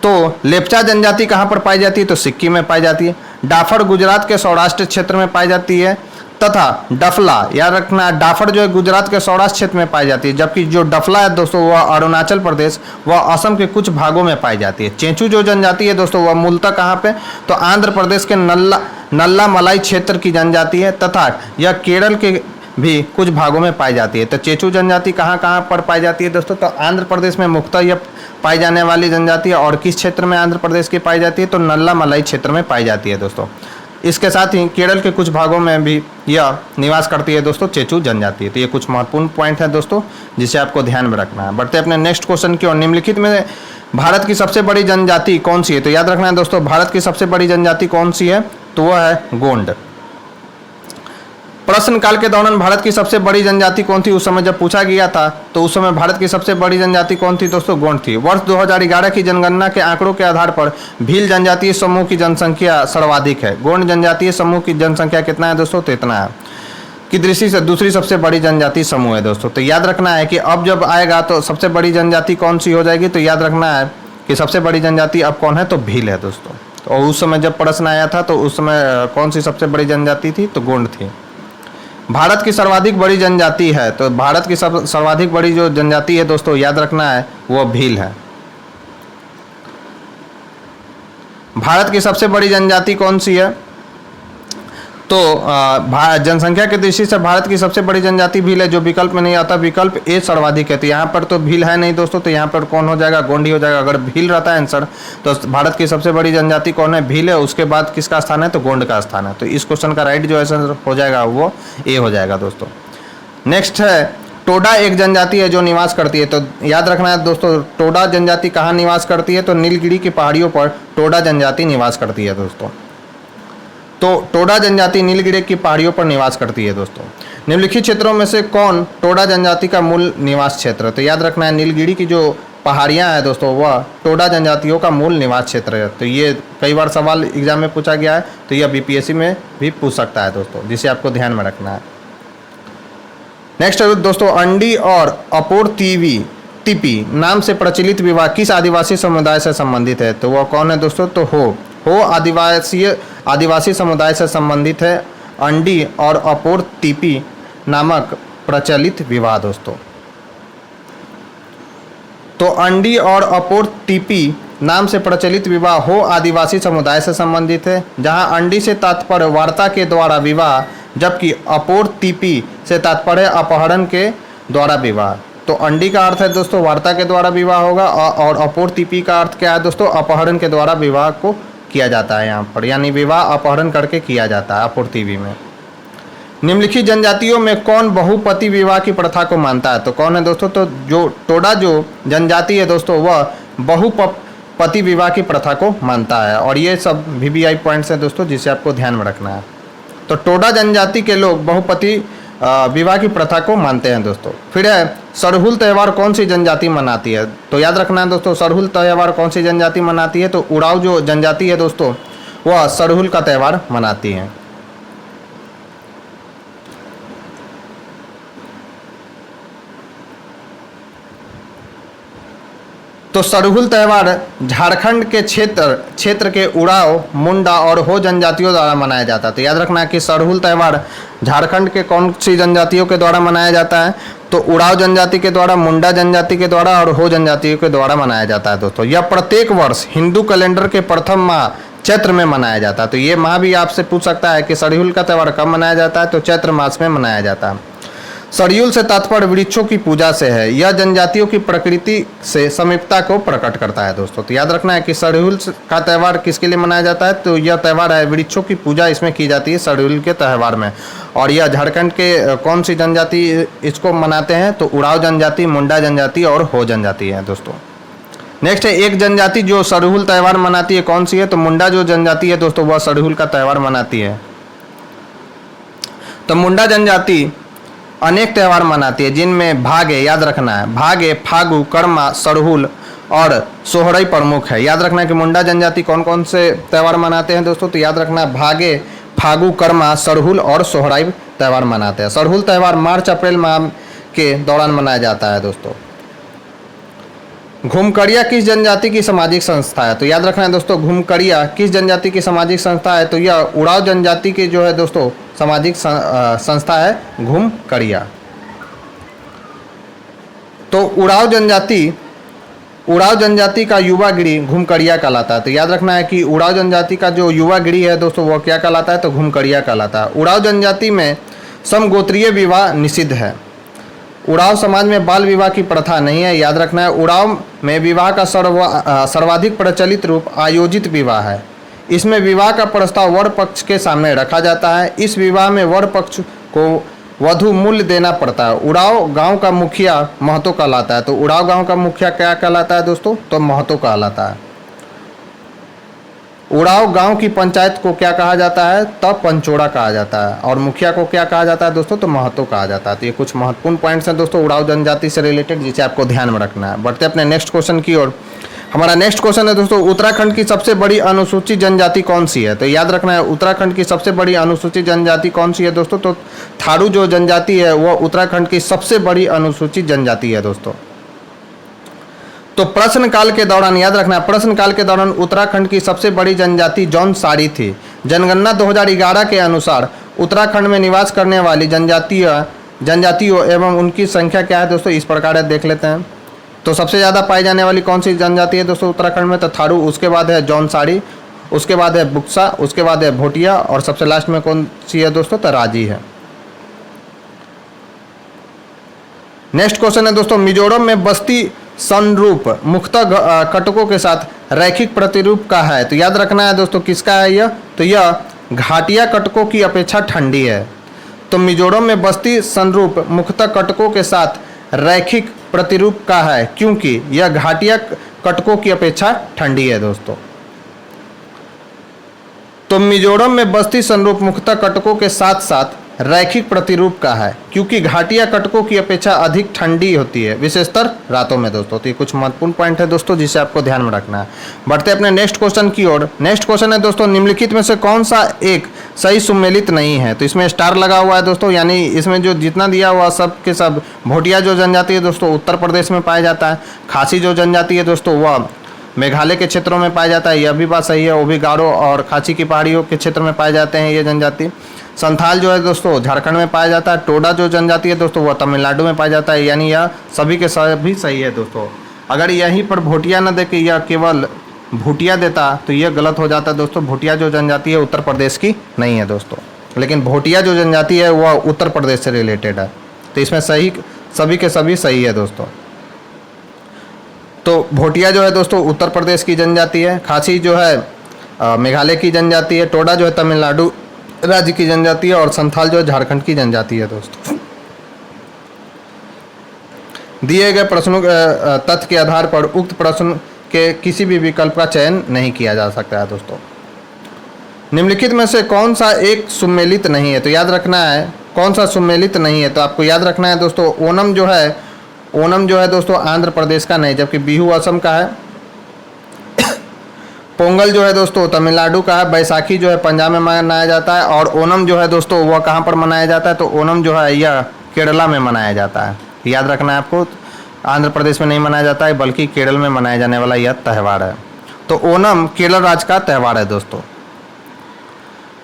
तो लेप्चा जनजाति कहाँ पर पाई जाती है, तो सिक्किम में पाई जाती है। डाफर गुजरात के सौराष्ट्र क्षेत्र में पाई जाती है, तथा डफला, याद रखना डाफर जो है गुजरात के सौराष्ट्र क्षेत्र में पाई जाती है, जबकि जो डफला है दोस्तों वह अरुणाचल प्रदेश व असम के कुछ भागों में पाई जाती है। चेंचू जो जनजाति है दोस्तों वह मूलतः कहाँ पे, तो आंध्र प्रदेश के नल्ला मलाई क्षेत्र की जनजाति है, तथा यह केरल के भी कुछ भागों में पाई जाती है। तो चेंचू जनजाति कहाँ कहाँ पर पाई जाती है दोस्तों, तो आंध्र प्रदेश में मुख्यतः यह पाई जाने वाली जनजाति है, और किस क्षेत्र में आंध्र प्रदेश की पाई जाती है, तो नल्ला मलाई क्षेत्र में पाई जाती है दोस्तों। इसके साथ ही केरल के कुछ भागों में भी यह निवास करती है दोस्तों चेंचू जनजाति। तो ये कुछ महत्वपूर्ण पॉइंट है दोस्तों, जिसे आपको ध्यान में रखना है। बढ़ते अपने नेक्स्ट क्वेश्चन की ओर। निम्नलिखित में भारत की सबसे बड़ी जनजाति कौन सी है, तो याद रखना है दोस्तों भारत की सबसे बड़ी जनजाति कौन सी है, तो वह है गोंड। प्रश्न काल के दौरान भारत की सबसे बड़ी जनजाति कौन थी, उस समय जब पूछा गया था तो उस समय भारत की सबसे बड़ी जनजाति कौन थी दोस्तों, गोंड थी। वर्ष 2011 की जनगणना के आंकड़ों के आधार पर भील जनजातीय समूह की जनसंख्या सर्वाधिक है। गोंड जनजातीय समूह की जनसंख्या कितना है दोस्तों, तो इतना है की दृष्टि से दूसरी सबसे बड़ी जनजाति समूह है दोस्तों। तो याद रखना है कि अब जब आएगा तो सबसे बड़ी जनजाति कौन सी हो जाएगी, तो याद रखना है कि सबसे बड़ी जनजाति अब कौन है, तो भील है दोस्तों। तो उस समय जब प्रश्न आया था तो उस समय कौन सी सबसे बड़ी जनजाति थी, तो गोंड थी। भारत की सर्वाधिक बड़ी जनजाति है, तो भारत की सर्वाधिक बड़ी जो जनजाति है दोस्तों याद रखना है वो भील है। भारत की सबसे बड़ी जनजाति कौन सी है, तो जनसंख्या की दृष्टि से भारत की सबसे बड़ी जनजाति भील है, जो विकल्प में नहीं आता, विकल्प ए सर्वाधिक है। तो यहाँ पर तो भील है नहीं दोस्तों, तो यहाँ पर कौन हो जाएगा, गोंडी हो जाएगा। अगर भील रहता है आंसर तो भारत की सबसे बड़ी जनजाति कौन है, भील है, उसके बाद किसका स्थान है, तो गोंड का स्थान है। तो इस क्वेश्चन का राइट जो आंसर हो जाएगा वो ए हो जाएगा दोस्तों। नेक्स्ट है टोडा एक जनजाति है जो निवास करती है, तो याद रखना है दोस्तों टोडा जनजाति कहाँ निवास करती है, तो नीलगिरी की पहाड़ियों पर टोडा जनजाति निवास करती है दोस्तों। तो टोडा जनजाति नीलगिरी की पहाड़ियों पर निवास करती है दोस्तों। निम्नलिखित क्षेत्रों में से कौन टोडा जनजाति का मूल निवास क्षेत्र है, तो याद रखना है नीलगिरी की जो पहाड़ियाँ हैं दोस्तों वह टोडा जनजातियों का मूल निवास क्षेत्र है। तो ये कई बार सवाल एग्जाम में पूछा गया है, तो यह बीपीएससी में भी पूछ सकता है दोस्तों, जिसे आपको ध्यान में रखना है। नेक्स्ट दोस्तों अंडी और अपोर तिपी नाम से प्रचलित विवाह किस आदिवासी समुदाय से संबंधित है, तो वह कौन है दोस्तों, तो हो आदिवासी समुदाय से संबंधित है अंडी और अपोर तिपी नामक प्रचलित विवाह दोस्तों। तो अंडी और अपोर तिपी नाम से प्रचलित विवाह हो आदिवासी समुदाय से संबंधित है, जहां अंडी से तात्पर्य वार्ता के द्वारा विवाह, जबकि अपोर तिपी से तात्पर्य अपहरण के द्वारा विवाह। तो अंडी का अर्थ है दोस्तों वार्ता के द्वारा विवाह होगा, और अपोर तिपी का अर्थ क्या है दोस्तों, अपहरण के द्वारा विवाह को किया जाता है यहाँ पर, यानी विवाह अपहरण करके किया जाता है अपोर तिपी में। निम्नलिखित जनजातियों में कौन बहुपति विवाह की प्रथा को मानता है, तो कौन है दोस्तों, तो जो टोडा जो जनजाति है दोस्तों वह बहुपति विवाह की प्रथा को मानता है। और ये सब VBI पॉइंट्स हैं दोस्तों, जिसे आपको ध्यान में रखना है। तो टोडा जनजाति के लोग बहुपति विवाह की प्रथा को मानते हैं दोस्तों। फिर है सरहुल त्यौहार कौन सी जनजाति मनाती है? तो याद रखना है दोस्तों, सरहुल त्यौहार कौन सी जनजाति मनाती है? तो उरांव जो जनजाति है दोस्तों वह सरहुल का त्यौहार मनाती है। तो सरहुल त्यौहार झारखंड के क्षेत्र के उरांव, मुंडा और हो जनजातियों द्वारा मनाया जाता है। तो याद रखना है कि सरहुल त्यौहार झारखंड के कौन सी जनजातियों के द्वारा मनाया जाता है? तो उरांव जनजाति के द्वारा, मुंडा जनजाति के द्वारा और हो जनजातियों के द्वारा मनाया जाता है दोस्तों। यह प्रत्येक वर्ष हिंदू कैलेंडर के प्रथम माह चैत्र में मनाया जाता है। तो ये माह भी आपसे पूछ सकता है कि सरहुल का त्यौहार कब मनाया जाता है? तो चैत्र मास में मनाया जाता है। सरयुल से तात्पर्य वृक्षों की पूजा से है। यह जनजातियों की प्रकृति से समीपता को प्रकट करता है दोस्तों। तो याद रखना है कि सरयुल का त्यौहार किसके लिए मनाया जाता है? तो यह त्यौहार है वृक्षों की पूजा इसमें की जाती है सरयुल के त्यौहार में। और यह झारखंड के कौन सी जनजाति इसको मनाते हैं? तो उरांव जनजाति, मुंडा जनजाति और हो जनजाति है दोस्तों। नेक्स्ट है एक जनजाति जो सरहुल त्यौहार मनाती है, कौन सी है? तो मुंडा जो जनजाति है दोस्तों वह सरहुल का त्यौहार मनाती है। तो मुंडा जनजाति अनेक त्यौहार मनाती है जिनमें भागे, याद रखना है, भागे, फागु, कर्मा, सरहुल और सोहराई प्रमुख है। याद रखना है कि मुंडा जनजाति कौन कौन से त्यौहार मनाते हैं दोस्तों? तो याद रखना है भागे, फागु, कर्मा, सरहुल और सोहराई त्यौहार मनाते हैं। सरहुल त्यौहार मार्च अप्रैल माह के दौरान मनाया जाता है दोस्तों। घुमकड़िया किस जनजाति की सामाजिक संस्था है? तो याद रखना है दोस्तों, घुमकड़िया किस जनजाति की सामाजिक संस्था है? तो यह उरांव जनजाति की जो है दोस्तों सामाजिक संस्था है घुमकड़िया। तो उरांव जनजाति का युवा गिरी घुमकड़िया कहलाता है। तो याद रखना है कि उरांव जनजाति का जो युवा गिरी है दोस्तों वो क्या कहलाता है? तो घुमकड़िया कहलाता है। उरांव जनजाति में समगोत्रीय विवाह निषिद्ध है। उरांव समाज में बाल विवाह की प्रथा नहीं है। याद रखना है उरांव में विवाह का सर्वाधिक प्रचलित रूप आयोजित विवाह है। इसमें विवाह का प्रस्ताव वर पक्ष के सामने रखा जाता है। इस विवाह में वर पक्ष को वधु मूल्य देना पड़ता है। उरांव गांव का मुखिया महतो कहलाता है। तो उरांव गांव का मुखिया क्या कहलाता है दोस्तों? तो महतो कहलाता है। उरांव गांव की पंचायत को क्या कहा जाता है? तब पंचोड़ा कहा जाता है। और मुखिया को क्या कहा जाता है दोस्तों? तो महतो कहा जाता है। तो ये कुछ महत्वपूर्ण पॉइंट्स हैं दोस्तों उरांव जनजाति से रिलेटेड जिसे आपको ध्यान में रखना है। बढ़ते अपने नेक्स्ट क्वेश्चन की ओर। हमारा नेक्स्ट क्वेश्चन है दोस्तों उत्तराखंड की सबसे बड़ी अनुसूचित जनजाति कौन सी है? तो याद रखना है उत्तराखंड की सबसे बड़ी अनुसूचित जनजाति कौन सी है दोस्तों? तो थारू जो जनजाति है वह उत्तराखंड की सबसे बड़ी अनुसूचित जनजाति है दोस्तों। तो प्रश्न काल के दौरान, याद रखना है, प्रश्न काल के दौरान उत्तराखंड की सबसे बड़ी जनजाति जौनसारी थी। जनगणना 2011 के अनुसार उत्तराखंड में निवास करने वाली जनजातियों एवं उनकी संख्या क्या है दोस्तों? इस प्रकार है, देख लेते हैं। तो सबसे ज़्यादा पाई जाने वाली कौन सी जनजाति है दोस्तों उत्तराखंड में? तो थारू, उसके बाद है जौनसारी, उसके बाद है बुक्सा, उसके बाद है भोटिया और सबसे लास्ट में कौन सी है दोस्तों? तो राजी है। नेक्स्ट क्वेश्चन है दोस्तों मिजोरम में बस्ती संरूप मुख्यतः कटकों के साथ रैखिक प्रतिरूप का है। तो याद रखना है दोस्तों किसका है यह? तो यह घाटिया कटकों की अपेक्षा ठंडी है। तो मिजोरम में बस्ती संरूप मुख्यतः कटकों के साथ रैखिक प्रतिरूप का है क्योंकि यह घाटिया कटकों की अपेक्षा ठंडी है दोस्तों। तो मिजोरम में बस्ती संरूप मुख्यतः कटकों के साथ साथ रैखिक प्रतिरूप का है क्योंकि घाटिया कटकों की अपेक्षा अधिक ठंडी होती है, विशेषतर रातों में दोस्तों। तो ये कुछ महत्वपूर्ण पॉइंट है दोस्तों जिसे आपको ध्यान में रखना है। बढ़ते अपने नेक्स्ट क्वेश्चन की ओर। नेक्स्ट क्वेश्चन है दोस्तों निम्नलिखित में से कौन सा एक सही सुमेलित नहीं है? तो इसमें स्टार लगा हुआ है दोस्तों, यानी इसमें जो जितना दिया हुआ सब के सब। भोटिया जो जनजाति है दोस्तों उत्तर प्रदेश में पाया जाता है। खासी जो जनजाति है दोस्तों वह मेघालय के क्षेत्रों में पाया जाता है, यह भी बात सही है। वो भी गारो और खासी की पहाड़ियों के क्षेत्र में पाए जाते हैं ये जनजाति। संथाल जो है दोस्तों झारखंड में पाया जाता है। टोडा जो जनजाति है दोस्तों वह तमिलनाडु में पाया जाता है, यानी यह सभी के सभी सही है दोस्तों। अगर यहीं पर भोटिया न दे के यह केवल भूटिया देता तो यह गलत हो जाता दोस्तों। भूटिया जो जनजाति है उत्तर प्रदेश की नहीं है दोस्तों, लेकिन भोटिया जो जनजाति है वह उत्तर प्रदेश से रिलेटेड है। तो इसमें सही सभी के सभी सही है दोस्तों। तो भोटिया जो है दोस्तों उत्तर प्रदेश की जनजाति है। खासी जो है मेघालय की जनजाति है। टोडा जो है तमिलनाडु राज्य की जनजाति है और संथाल जो है झारखंड की जनजाति है दोस्तों। दिए गए प्रश्नों तथ्य के आधार पर उक्त प्रश्न के किसी भी विकल्प का चयन नहीं किया जा सकता है दोस्तों। निम्नलिखित में से कौन सा एक सुमेलित नहीं है? तो याद रखना है कौन सा सुमेलित नहीं है? तो आपको याद रखना है दोस्तों, ओणम जो है दोस्तों आंध्र प्रदेश का नहीं, जबकि बिहू असम का है। पोंगल जो है दोस्तों तमिलनाडु का है। बैसाखी जो है पंजाब में मनाया जाता है। और ओणम जो है दोस्तों वह कहाँ पर मनाया जाता है? तो ओणम जो है यह केरला में मनाया जाता है। याद रखना है आपको, आंध्र प्रदेश में नहीं मनाया जाता है बल्कि केरल में मनाया जाने वाला यह त्यौहार है। तो ओणम केरल राज्य का त्यौहार है दोस्तों।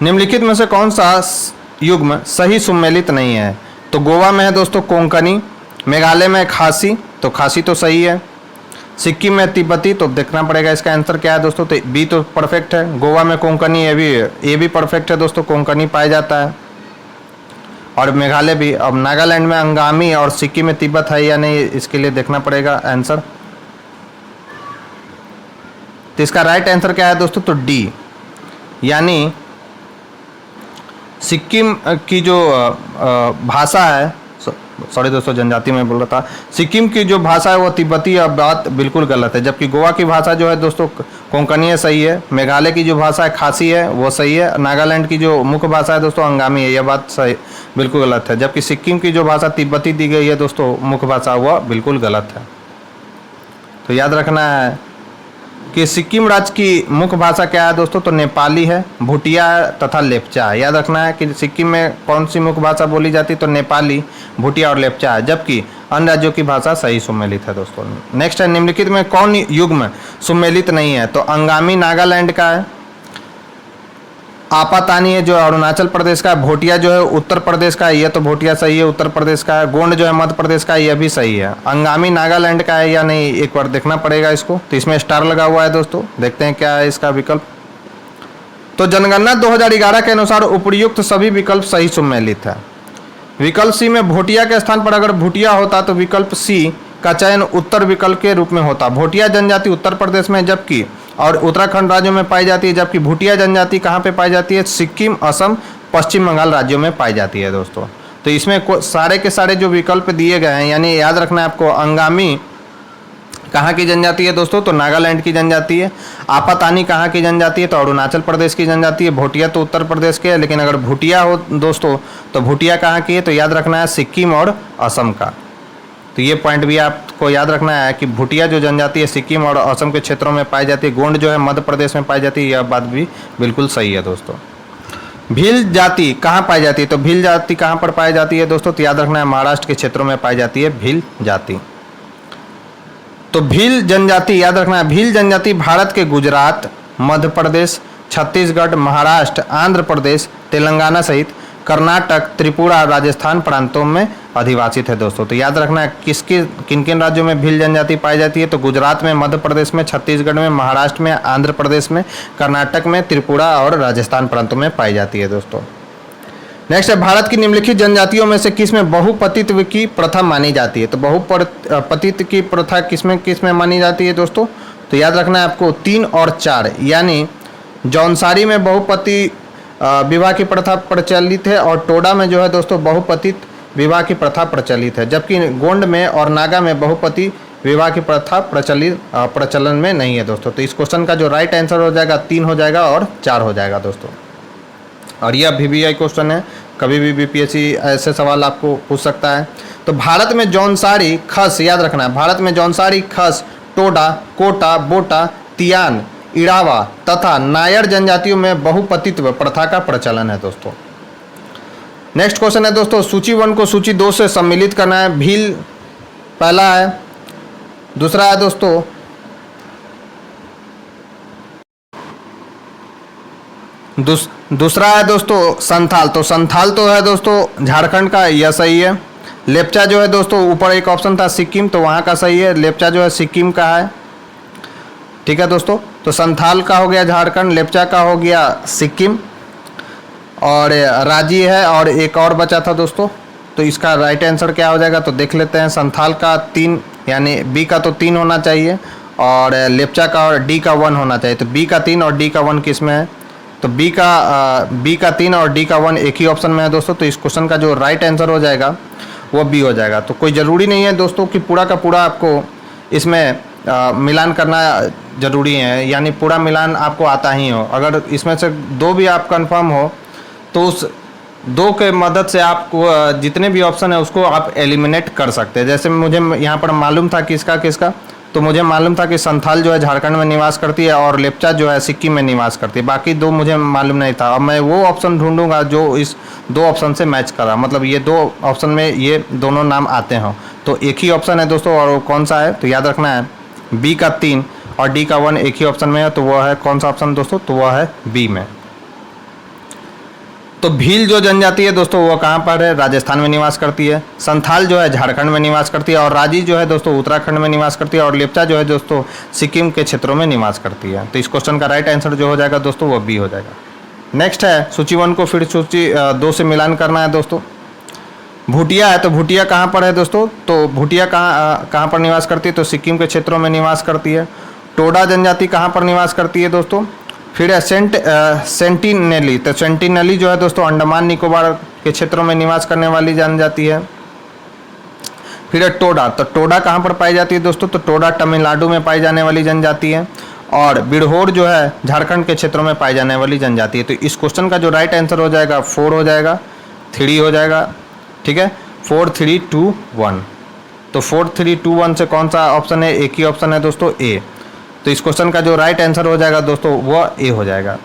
निम्नलिखित में से कौन सा युग्म सही सुमेलित नहीं है? तो गोवा में है दोस्तों कोंकणी, मेघालय में खासी, तो खासी तो सही है। सिक्किम में तिब्बती, तो देखना पड़ेगा इसका आंसर क्या है दोस्तों, तो बी तो परफेक्ट है। गोवा में कोंकणी, ये भी परफेक्ट है दोस्तों, कोंकणी पाया जाता है। और मेघालय भी। अब नागालैंड में अंगामी और सिक्किम में तिब्बत है या नहीं, इसके लिए देखना पड़ेगा आंसर। तो इसका राइट आंसर क्या है दोस्तों, तो डी, यानी सिक्किम की जो भाषा है, सॉरी दोस्तों जनजाति में बोल रहा था, सिक्किम की जो भाषा है वो तिब्बती, अब बात बिल्कुल गलत है। जबकि गोवा की भाषा जो है दोस्तों कोंकणी सही है। मेघालय की जो भाषा है खासी है वो सही है। नागालैंड की जो मुख्य भाषा है दोस्तों अंगामी है, यह बात सही बिल्कुल गलत है। जबकि सिक्किम की जो भाषा तिब्बती दी गई है दोस्तों मुख्य भाषा, वह बिल्कुल गलत है। तो याद रखना है कि सिक्किम राज्य की मुख्य भाषा क्या है दोस्तों, तो नेपाली है, भूटिया तथा लेप्चा है। याद रखना है कि सिक्किम में कौन सी मुख्य भाषा बोली जाती है, तो नेपाली, भूटिया और लेप्चा है। जबकि अन्य राज्यों की भाषा सही सुमेलित है दोस्तों। नेक्स्ट है, निम्नलिखित में कौन युग्म सुमेलित नहीं है? तो अंगामी नागालैंड का है, आपातानी है जो अरुणाचल प्रदेश का है, भोटिया जो है उत्तर प्रदेश का है, यह तो भोटिया सही है, उत्तर प्रदेश का है। गोंड जो है मध्य प्रदेश का है, यह भी सही है। अंगामी नागालैंड का है या नहीं, एक बार देखना पड़ेगा इसको। तो इसमें स्टार लगा हुआ है दोस्तों, देखते हैं क्या है इसका विकल्प। तो जनगणना 2011 के अनुसार उपर्युक्त सभी विकल्प सही सुमेलित है। विकल्प सी में भोटिया के स्थान पर अगर भूटिया होता तो विकल्प सी का चयन उत्तर विकल्प के रूप में होता। भोटिया जनजाति उत्तर प्रदेश में जबकि और उत्तराखंड राज्यों में पाई जाती है, जबकि भूटिया जनजाति कहाँ पे पाई जाती है? सिक्किम, असम, पश्चिम बंगाल राज्यों में पाई जाती है दोस्तों। तो इसमें सारे के सारे जो विकल्प दिए गए हैं, यानी याद रखना है आपको, अंगामी कहाँ की जनजाति है दोस्तों, तो नागालैंड की जनजाति है। आपातानी कहाँ की जनजाति है, तो अरुणाचल प्रदेश की जनजाति है। भोटिया तो उत्तर प्रदेश के है, लेकिन अगर भूटिया हो दोस्तों तो भूटिया कहाँ की है, तो याद रखना है सिक्किम और असम का। तो ये पॉइंट भी आपको याद रखना है कि भूटिया जो जनजाति है सिक्किम और असम के क्षेत्रों में पाई जाती है। गोंड जो है मध्य प्रदेश में पाई जाती है, यह बात भी बिल्कुल सही है दोस्तों। भील जाति कहाँ पाई जाती है? तो भील जाति कहाँ पर पाई जाती है दोस्तों, तो याद रखना है महाराष्ट्र के क्षेत्रों में पाई जाती है भील जाति। तो भील जनजाति याद रखना है, भील जनजाति भारत के गुजरात, मध्य प्रदेश, छत्तीसगढ़, महाराष्ट्र, आंध्र प्रदेश, तेलंगाना सहित कर्नाटक, त्रिपुरा, राजस्थान प्रांतों में अधिवासित है दोस्तों। तो याद रखना है किन किन राज्यों में भील जनजाति पाई जाती है, तो गुजरात में, मध्य प्रदेश में, छत्तीसगढ़ में, महाराष्ट्र में, आंध्र प्रदेश में, कर्नाटक में, त्रिपुरा और राजस्थान प्रांतों में पाई जाती है दोस्तों। नेक्स्ट है, भारत की निम्नलिखित जनजातियों में से किस में बहुपतित्व की प्रथा मानी जाती है? तो बहुपतित्व की प्रथा किस में मानी जाती है दोस्तों? तो याद रखना है आपको 3 और 4, यानी जौनसारी में बहुपति विवाह की प्रथा प्रचलित है और टोडा में जो है दोस्तों बहुपतित विवाह की प्रथा प्रचलित है। जबकि गोंड में और नागा में बहुपति विवाह की प्रथा प्रचलन में नहीं है दोस्तों। तो इस क्वेश्चन का जो राइट आंसर हो जाएगा 3 हो जाएगा और 4 हो जाएगा दोस्तों। और यह VVI क्वेश्चन है, कभी भी BPSC ऐसे सवाल आपको पूछ सकता है। तो भारत में जौनसारी, खस, याद रखना है, भारत में जौनसारी, खस, टोडा, कोटा, बोटा, तियान, इड़ावा तथा नायर जनजातियों में बहुपतित्व प्रथा का प्रचलन है दोस्तों। नेक्स्ट क्वेश्चन है दोस्तों, सूची 1 को सूची 2 से सम्मिलित करना है। भील पहला है, दूसरा है दोस्तों दूसरा है दोस्तों संथाल। तो संथाल तो है दोस्तों झारखंड का, यह सही है। लेप्चा जो है दोस्तों, ऊपर एक ऑप्शन था सिक्किम, तो वहाँ का सही है, लेप्चा जो है सिक्किम का है। ठीक है दोस्तों, तो संथाल का हो गया झारखंड, लेप्चा का हो गया सिक्किम और राजी है, और एक और बचा था दोस्तों। तो इसका राइट आंसर क्या हो जाएगा, तो देख लेते हैं। संथाल का 3, यानी बी का तो 3 होना चाहिए और लेप्चा का और डी का 1 होना चाहिए। तो बी का 3 और डी का 1 किस में है? तो बी का 3 और डी का 1 एक ही ऑप्शन में है दोस्तों। तो इस क्वेश्चन का जो राइट आंसर हो जाएगा वो बी हो जाएगा। तो कोई ज़रूरी नहीं है दोस्तों कि पूरा का पूरा आपको इसमें मिलान करना ज़रूरी है, यानी पूरा मिलान आपको आता ही हो। अगर इसमें से 2 भी आप कंफर्म हो तो उस दो के मदद से आप जितने भी ऑप्शन है उसको आप एलिमिनेट कर सकते हैं। जैसे मुझे यहाँ पर मालूम था किसका किसका, तो मुझे मालूम था कि संथाल जो है झारखंड में निवास करती है और लेप्चा जो है सिक्किम में निवास करती है। बाकी दो मुझे मालूम नहीं था। अब मैं वो ऑप्शन ढूंढूंगा जो इस दो ऑप्शन से मैच करा, मतलब ये दो ऑप्शन में ये दोनों नाम आते हों। तो एक ही ऑप्शन है दोस्तों, और वो कौन सा है तो याद रखना है, बी का 3 और डी का 1 एक ही ऑप्शन में है, तो वह है कौन सा ऑप्शन दोस्तों, तो वह है बी में। तो भील जो जनजाति है दोस्तों वो कहाँ पर है, राजस्थान में निवास करती है। संथाल जो है झारखंड में निवास करती है, और राजी जो है दोस्तों उत्तराखंड में निवास करती है, और लेप्चा जो है दोस्तों सिक्किम के क्षेत्रों में निवास करती है। तो इस क्वेश्चन का राइट आंसर जो हो जाएगा दोस्तों वो बी हो जाएगा। नेक्स्ट है सूची 1 को फिर सूची 2 से मिलान करना है दोस्तों। भूटिया है, तो भूटिया कहाँ पर है दोस्तों, तो भूटिया कहाँ पर निवास करती है, तो सिक्किम के क्षेत्रों में निवास करती है। टोडा जनजाति कहाँ पर निवास करती है दोस्तों, फिर है सेंटिनेली, तो सेंटिनेली जो है दोस्तों अंडमान निकोबार के क्षेत्रों में निवास करने वाली जनजाति है। फिर है टोडा, तो टोडा कहाँ पर पाई जाती है दोस्तों, तो टोडा तमिलनाडु में पाई जाने वाली जनजाति है। और बिरहोर जो है झारखंड के क्षेत्रों में पाई जाने वाली जनजाति है। तो इस क्वेश्चन का जो राइट आंसर हो जाएगा 4 हो जाएगा, 3 हो जाएगा, ठीक है, 4 3 2 1। तो 4 3 2 1 से कौन सा ऑप्शन है, एक ही ऑप्शन है दोस्तों ए। तो इस क्वेश्चन का जो राइट आंसर हो जाएगा दोस्तों वह ए हो जाएगा।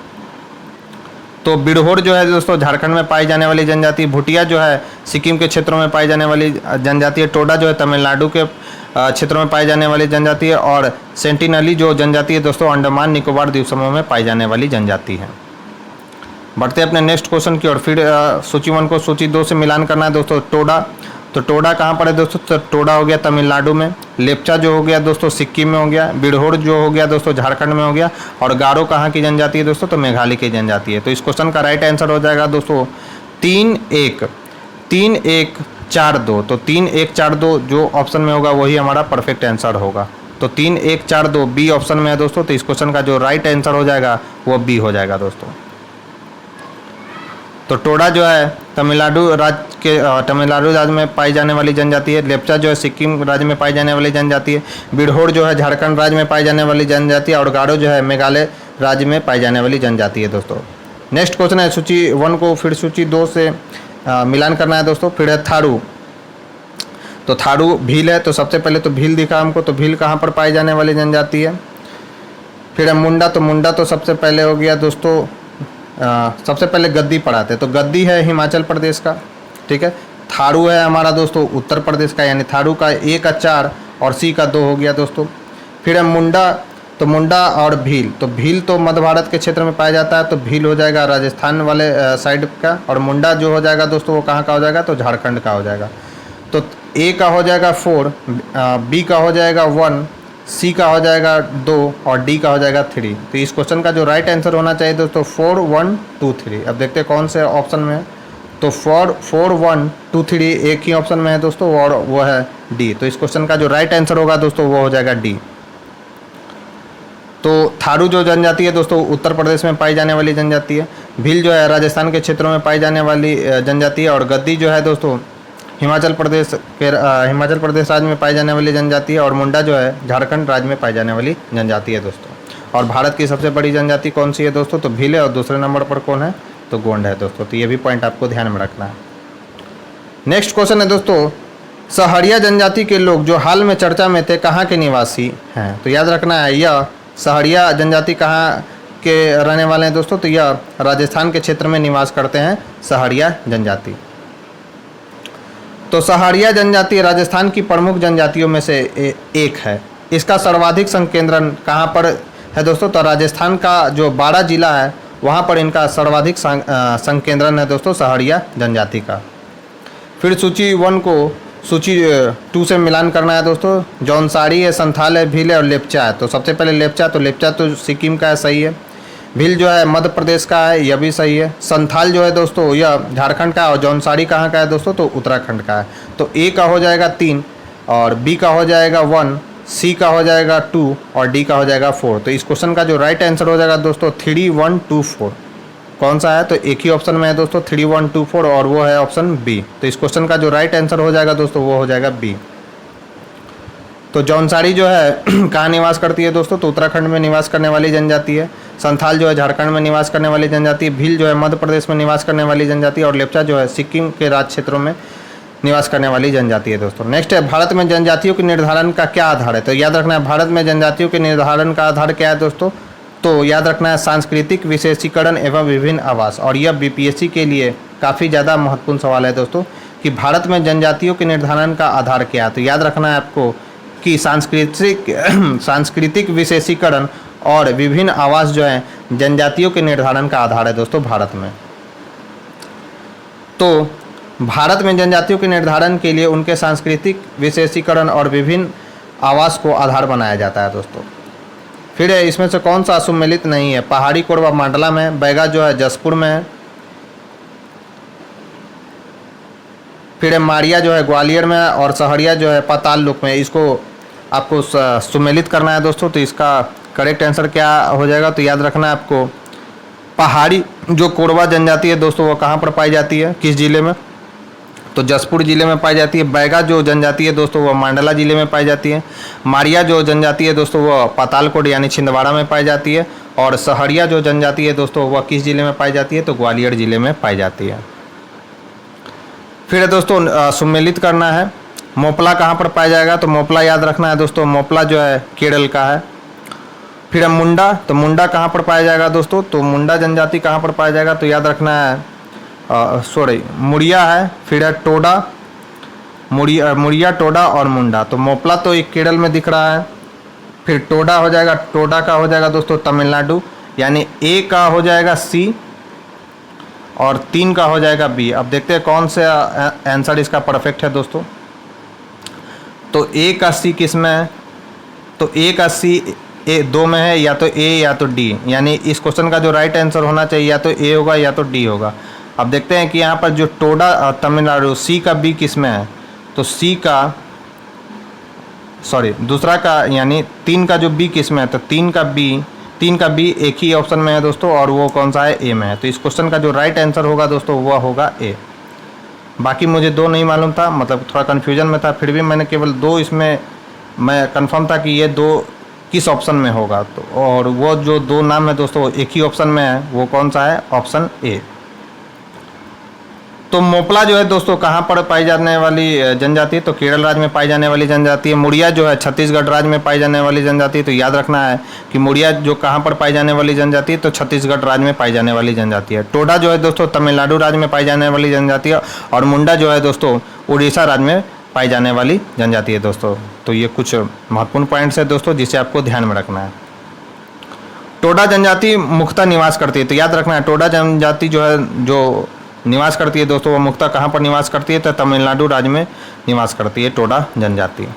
तो बिरहोर जो है दोस्तों झारखंड में पाई जाने वाली जनजाति, भूटिया जो है सिक्किम के क्षेत्रों में पाई जाने वाली जनजाति है, टोडा जो है तमिलनाडु के क्षेत्रों में पाई जाने वाली जनजाति है, और सेंटिनली जो जनजाति है दोस्तों अंडमान निकोबार द्वीप समूह में पाई जाने वाली जनजाति है। बढ़ते हैं अपने नेक्स्ट क्वेश्चन की ओर। फिर सूची 1 को सूची 2 से मिलान करना है दोस्तों। टोडा, तो टोडा कहाँ पर है दोस्तों, तो टोडा हो गया तमिलनाडु में। लेप्चा जो हो गया दोस्तों सिक्किम में हो गया। बिरहोर जो हो गया दोस्तों झारखंड में हो गया। और गारो कहाँ की जनजाति है दोस्तों, तो मेघालय की जनजाति है। तो इस क्वेश्चन का राइट आंसर हो जाएगा दोस्तों 3 1 4 2। तो 3 1 4 2 जो ऑप्शन में होगा वही हमारा परफेक्ट आंसर होगा। तो 3 1 4 2 बी ऑप्शन में है दोस्तों। तो इस क्वेश्चन का जो राइट आंसर हो जाएगा वो बी हो जाएगा दोस्तों। तो टोडा जो है तमिलनाडु राज्य में पाई जाने वाली जनजाति है। लेप्चा जो है सिक्किम राज्य में पाई जाने वाली जनजाति है। बिरहोर जो है झारखंड राज्य में पाई जाने वाली जनजाति है। और गारो जो है मेघालय राज्य में पाई जाने वाली जनजाति है दोस्तों। नेक्स्ट क्वेश्चन है सूची 1 को फिर सूची 2 से मिलान करना है दोस्तों। फिर है थारू, तो थारू भील है। तो सबसे पहले तो भील दिखा हमको, तो भील कहाँ पर पाई जाने वाली जनजाति है। फिर है मुंडा, तो मुंडा तो सबसे पहले हो गया दोस्तों, सबसे पहले गद्दी पढ़ाते, तो गद्दी है हिमाचल प्रदेश का, ठीक है। थारू है हमारा दोस्तों उत्तर प्रदेश का, यानी थारू का ए का 4 और सी का 2 हो गया दोस्तों। फिर है मुंडा, तो मुंडा और भील, तो भील तो मध्य भारत के क्षेत्र में पाया जाता है, तो भील हो जाएगा राजस्थान वाले साइड का। और मुंडा जो हो जाएगा दोस्तों वो कहाँ का हो जाएगा, तो झारखंड का हो जाएगा। तो ए का हो जाएगा 4, बी का हो जाएगा 1, सी का हो जाएगा 2 और डी का हो जाएगा 3। तो इस क्वेश्चन का जो राइट आंसर होना चाहिए दोस्तों 4 1 2 3। अब देखते हैं कौन से ऑप्शन में है। तो 4 1 2 3 एक ही ऑप्शन में है दोस्तों, और वो है डी। तो इस क्वेश्चन का जो राइट आंसर होगा दोस्तों वो हो जाएगा डी। तो थारू जो जनजाति है दोस्तों उत्तर प्रदेश में पाई जाने वाली जनजाति है। भील जो है राजस्थान के क्षेत्रों में पाई जाने वाली जनजाति है। और गद्दी जो है दोस्तों हिमाचल प्रदेश राज्य में पाई जाने वाली जनजाति है। और मुंडा जो है झारखंड राज्य में पाई जाने वाली जनजाति है दोस्तों। और भारत की सबसे बड़ी जनजाति कौन सी है दोस्तों, तो भील है। और दूसरे नंबर पर कौन है, तो गोंड है दोस्तों। तो ये भी पॉइंट आपको ध्यान में रखना है। नेक्स्ट क्वेश्चन है दोस्तों, सहरिया जनजाति के लोग जो हाल में चर्चा में थे कहाँ के निवासी हैं। तो याद रखना है यह सहरिया जनजाति कहाँ के रहने वाले हैं दोस्तों, तो यह राजस्थान के क्षेत्र में निवास करते हैं सहरिया जनजाति। तो सहरिया जनजाति राजस्थान की प्रमुख जनजातियों में से एक है। इसका सर्वाधिक संकेंद्रण कहाँ पर है दोस्तों, तो राजस्थान का जो 12 जिला है वहाँ पर इनका सर्वाधिक संकेंद्रण है दोस्तों सहरिया जनजाति का। फिर सूची 1 को सूची 2 से मिलान करना है दोस्तों। जौनसारी है, संथाल है, भील है और लेप्चा है। तो सबसे पहले लेप्चा, तो लेप्चा तो सिक्किम का है, सही है। भील जो है मध्य प्रदेश का है, यह भी सही है। संथाल जो है दोस्तों यह झारखंड का है। और जौनसारी कहाँ का है दोस्तों, तो उत्तराखंड का है। तो ए का हो जाएगा 3 और बी का हो जाएगा 1, सी का हो जाएगा 2 और डी का हो जाएगा 4। तो इस क्वेश्चन का जो राइट आंसर हो जाएगा दोस्तों 3 1 2 4। कौन सा है, तो एक ही ऑप्शन में है दोस्तों 3 1 2 4 और वो है ऑप्शन बी। तो इस क्वेश्चन का जो राइट आंसर हो जाएगा दोस्तों वो हो जाएगा बी। तो जौनसारी जो है कहाँ निवास करती है दोस्तों, तो उत्तराखंड में निवास करने वाली जनजाति है। संथाल जो है झारखंड में निवास करने वाली जनजाति, भील जो है मध्य प्रदेश में निवास करने वाली जनजाति, और लेप्चा जो है सिक्किम के राज्य क्षेत्रों में निवास करने वाली जनजाति है दोस्तों। नेक्स्ट है, भारत में जनजातियों के निर्धारण का क्या आधार है? तो याद रखना है, भारत में जनजातियों के निर्धारण का आधार क्या है दोस्तों? तो याद रखना है, सांस्कृतिक विशेषीकरण एवं विभिन्न आवास। और यह बीपीएससी के लिए काफ़ी ज़्यादा महत्वपूर्ण सवाल है दोस्तों कि भारत में जनजातियों के निर्धारण का आधार क्या है। तो याद रखना है आपको कि सांस्कृतिक विशेषीकरण और विभिन्न आवास जो है जनजातियों के निर्धारण का आधार है दोस्तों भारत में। तो भारत में जनजातियों के निर्धारण के लिए उनके सांस्कृतिक विशेषीकरण और विभिन्न आवास को आधार बनाया जाता है दोस्तों। फिर इसमें से कौन सा सुमेलित नहीं है? पहाड़ी कोरबा मंडला में, बैगा जो है जसपुर में है, फिर मारिया जो है ग्वालियर में, और सहरिया जो है पाताल लोक में। इसको आपको सुमेलित करना है दोस्तों। तो इसका करेक्ट आंसर क्या हो जाएगा? तो याद रखना है आपको, पहाड़ी जो कोरबा जनजाति है दोस्तों वो कहाँ पर पाई जाती है, किस जिले में? तो जसपुर जिले में पाई जाती है। बैगा जो जनजाति है दोस्तों वो मंडला जिले में पाई जाती है। मारिया जो जनजाति है दोस्तों वो पातालकोट यानी छिंदवाड़ा में पाई जाती है। और सहरिया जो जनजाति है दोस्तों वह किस जिले में पाई जाती है? तो ग्वालियर जिले में पाई जाती है। फिर दोस्तों सुमेलित करना है, मोपला कहाँ पर पाया जाएगा? तो मोपला याद रखना है दोस्तों, मोपला जो है केरल का है। फिर मुंडा, तो मुंडा कहाँ पर पाया जाएगा दोस्तों? तो मुंडा जनजाति कहाँ पर पाया जाएगा? तो याद रखना है मुड़िया है, फिर है टोडा, मुड़िया टोडा और मुंडा। तो मोपला तो एक केरल में दिख रहा है। फिर टोडा हो जाएगा, टोडा का हो जाएगा दोस्तों तमिलनाडु, यानी ए का हो जाएगा सी और 3 का हो जाएगा बी। अब देखते हैं कौन सा आंसर इसका परफेक्ट है दोस्तों। तो ए का सी किस में है? तो ए का सी दो में है, या तो ए या तो डी, यानी इस क्वेश्चन का जो राइट आंसर होना चाहिए या तो ए होगा या तो डी होगा। अब देखते हैं कि यहाँ पर जो टोडा तमिलनाडु, सी का बी किस में है? तो सी का दूसरा का यानी 3 का जो बी किस में है? तो 3 का बी एक ही ऑप्शन में है दोस्तों, और वो कौन सा है? ए में है। तो इस क्वेश्चन का जो राइट आंसर होगा दोस्तों वह होगा ए। बाकी मुझे 2 नहीं मालूम था, मतलब थोड़ा कन्फ्यूजन में था, फिर भी मैंने केवल 2 इसमें मैं कंफर्म था कि ये 2 किस ऑप्शन में होगा। तो और वो जो 2 नाम है दोस्तों एक ही ऑप्शन में है, वो कौन सा है? Option A. तो मोपला जो है दोस्तों कहाँ पर पाई जाने वाली जनजाति है? तो केरल राज्य में पाई जाने वाली जनजाति है। मुड़िया जो है छत्तीसगढ़ राज्य में पाई जाने वाली जनजाति है। तो याद रखना है कि मुड़िया जो कहाँ पर पाई जाने वाली जनजाति है? तो छत्तीसगढ़ राज्य में पाई जाने वाली जनजाति है। टोडा जो है दोस्तों तमिलनाडु राज्य में पाई जाने वाली जनजाति है। और मुंडा जो है दोस्तों उड़ीसा राज्य में पाई जाने वाली जनजाति है दोस्तों। तो ये कुछ महत्वपूर्ण पॉइंट्स है दोस्तों जिसे आपको ध्यान में रखना है। टोडा जनजाति मुख्यतः निवास करती है। तो याद रखना है, टोडा जनजाति जो है जो निवास करती है दोस्तों वो मुख्यतः कहाँ पर निवास करती है? तो तमिलनाडु राज्य में निवास करती है टोडा जनजाति।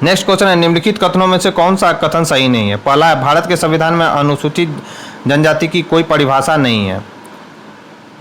नेक्स्ट क्वेश्चन है, निम्नलिखित कथनों में से कौन सा कथन सही नहीं है? पहला है, भारत के संविधान में अनुसूचित जनजाति की कोई परिभाषा नहीं है।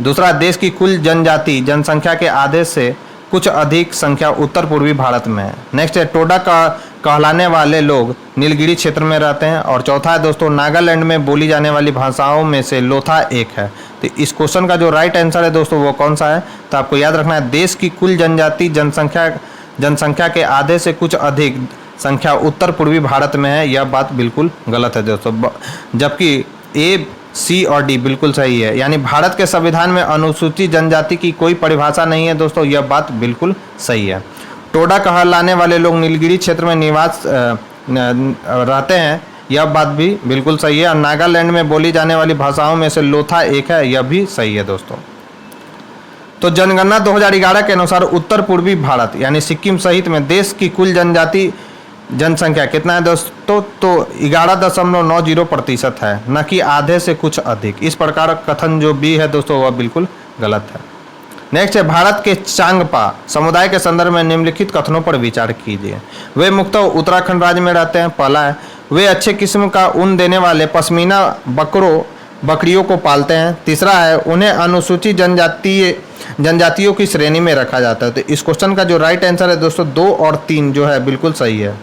दूसरा, देश की कुल जनजाति जनसंख्या के आधे से कुछ अधिक संख्या उत्तर पूर्वी भारत में है। नेक्स्ट है, टोडा का कहलाने वाले लोग नीलगिरी क्षेत्र में रहते हैं। और चौथा है दोस्तों, नागालैंड में बोली जाने वाली भाषाओं में से लोथा एक है। तो इस क्वेश्चन का जो राइट आंसर है दोस्तों वो कौन सा है? तो आपको याद रखना है, देश की कुल जनजाति जनसंख्या के आधे से कुछ अधिक संख्या उत्तर पूर्वी भारत में है। यह बात बिल्कुल गलत है दोस्तों, जबकि ए, सी और डी बिल्कुल सही है। यानी भारत के संविधान में अनुसूचित जनजाति की कोई परिभाषा नहीं है दोस्तों, यह बात बिल्कुल सही है। टोडा कहलाने वाले लोग नीलगिरी क्षेत्र में निवास रहते हैं, यह बात भी बिल्कुल सही है। और नागालैंड में बोली जाने वाली भाषाओं में से लोथा एक है, यह भी सही है दोस्तों। तो जनगणना 2011 के अनुसार उत्तर पूर्वी भारत यानी सिक्किम सहित में देश की कुल जनजाति जनसंख्या कितना है दोस्तों? तो 11.90% है, न कि आधे से कुछ अधिक। इस प्रकार कथन जो बी है दोस्तों वह बिल्कुल गलत है। नेक्स्ट है, भारत के चांगपा समुदाय के संदर्भ में निम्नलिखित कथनों पर विचार कीजिए। वे मुख्यतः उत्तराखंड राज्य में रहते हैं। पहला है, वे अच्छे किस्म का ऊन देने वाले पश्मीना बकरियों को पालते हैं। तीसरा है, उन्हें अनुसूचित जनजातियों की श्रेणी में रखा जाता है। तो इस क्वेश्चन का जो राइट आंसर है दोस्तों 2 और 3 जो है बिल्कुल सही है।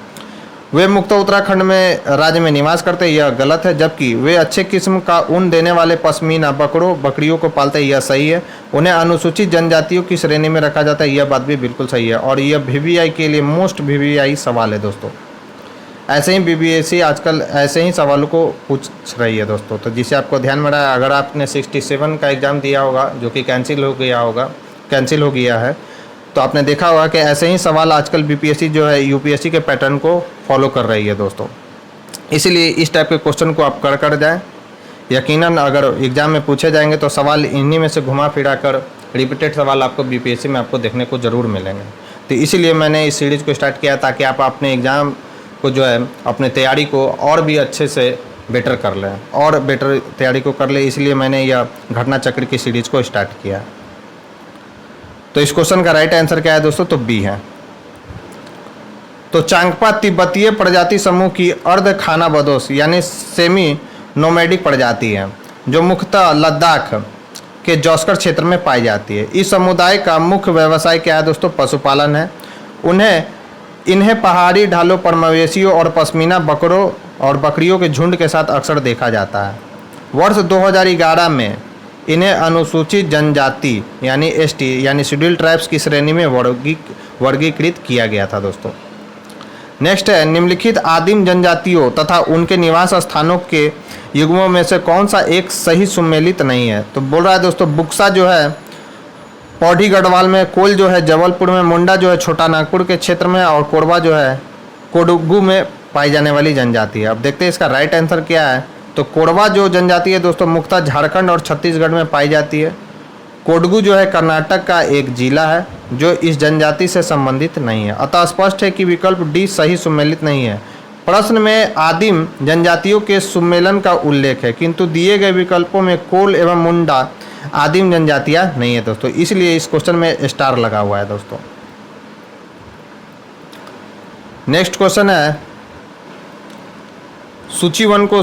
वे मुख्यतः उत्तराखंड में राज्य में निवास करते हैं, यह गलत है। जबकि वे अच्छे किस्म का ऊन देने वाले पश्मीना बकरियों को पालते हैं, यह सही है। उन्हें अनुसूचित जनजातियों की श्रेणी में रखा जाता है, यह बात भी बिल्कुल सही है। और यह VVI के लिए मोस्ट VVI सवाल है दोस्तों। ऐसे ही बीपीएससी आजकल ऐसे ही सवालों को पूछ रही है दोस्तों। तो जिसे आपको ध्यान में रहा, अगर आपने 67 का एग्ज़ाम दिया होगा जो कि कैंसिल हो गया है, तो आपने देखा होगा कि ऐसे ही सवाल आजकल बीपीएससी जो है यूपीएससी के पैटर्न को फॉलो कर रही है दोस्तों। इसीलिए इस टाइप के क्वेश्चन को आप कर जाएँ। यकीनन अगर एग्ज़ाम में पूछे जाएंगे तो सवाल इन्हीं में से घुमा फिरा कर रिपीटेड सवाल आपको बीपीएससी में आपको देखने को ज़रूर मिलेंगे। तो इसीलिए मैंने इस सीरीज़ को स्टार्ट किया ताकि आप अपने एग्ज़ाम को जो है अपने तैयारी को और भी अच्छे से बेटर कर लें और बेटर तैयारी को कर ले, इसलिए मैंने यह घटना चक्र की सीरीज़ को स्टार्ट किया। तो इस क्वेश्चन का राइट आंसर क्या है दोस्तों? तो बी है। तो चांगपा तिब्बतीय प्रजाति समूह की अर्ध खानाबदोश यानी सेमी नोमैडिक प्रजाति है जो मुख्यतः लद्दाख के जौस्कर क्षेत्र में पाई जाती है। इस समुदाय का मुख्य व्यवसाय क्या है दोस्तों? पशुपालन है। इन्हें पहाड़ी ढालों पर मवेशियों और पश्मीना बकरों और बकरियों के झुंड के साथ अक्सर देखा जाता है। वर्ष 2011 में इन्हें अनुसूचित जनजाति यानी एसटी यानी शेड्यूल्ड ट्राइब्स की श्रेणी में वर्गीकृत किया गया था दोस्तों। नेक्स्ट है, निम्नलिखित आदिम जनजातियों तथा उनके निवास स्थानों के युग्मों में से कौन सा एक सही सुमेलित नहीं है? तो बोल रहा है दोस्तों, बुक्सा जो है पौड़ी गढ़वाल में, कोल जो है जबलपुर में, मुंडा जो है छोटा नागपुर के क्षेत्र में और कोरबा जो है कोडुगु में पाई जाने वाली जनजाति है। अब देखते हैं इसका राइट आंसर क्या है। तो कोरबा जो जनजाति है दोस्तों मुख्यतः झारखंड और छत्तीसगढ़ में पाई जाती है। कोडगु जो है कर्नाटक का एक जिला है जो इस जनजाति से संबंधित नहीं है। अतः स्पष्ट है कि विकल्प डी सही सुमेलित नहीं है। प्रश्न में आदिम जनजातियों के सुमेलन का उल्लेख है किंतु दिए गए विकल्पों में कोल एवं मुंडा आदिम जनजातियां नहीं है दोस्तों, इसलिए इस क्वेश्चन में स्टार लगा हुआ है दोस्तों। नेक्स्ट क्वेश्चन है, सूची 1 को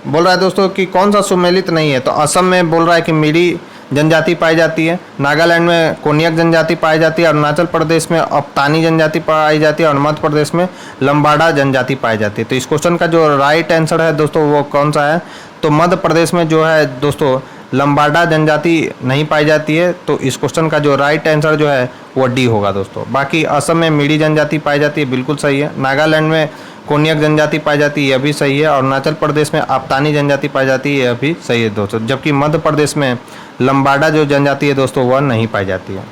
बोल रहा है दोस्तों कि कौन सा सुमेलित नहीं है। तो असम में बोल रहा है कि मिरी जनजाति पाई जाती है, नागालैंड में कोन्याक जनजाति पाई जाती है, अरुणाचल प्रदेश में अप्तानी जनजाति पाई जाती है और मध्य प्रदेश में लंबाडा जनजाति पाई जाती है। तो इस क्वेश्चन का जो राइट आंसर है दोस्तों वो कौन सा है? तो मध्य प्रदेश में जो है दोस्तों लंबाडा जनजाति नहीं पाई जाती है। तो इस क्वेश्चन का जो राइट आंसर जो है वो डी होगा दोस्तों। बाकी असम में मिरी जनजाति पाई जाती है, बिल्कुल सही है। नागालैंड में कोन्याक जनजाति पाई जाती है, यह भी सही है। और अरुणाचल प्रदेश में अप्तानी जनजाति पाई जाती है, यह भी सही है दोस्तों। जबकि मध्य प्रदेश में लंबाडा जो जनजाति है दोस्तों वह नहीं पाई जाती है।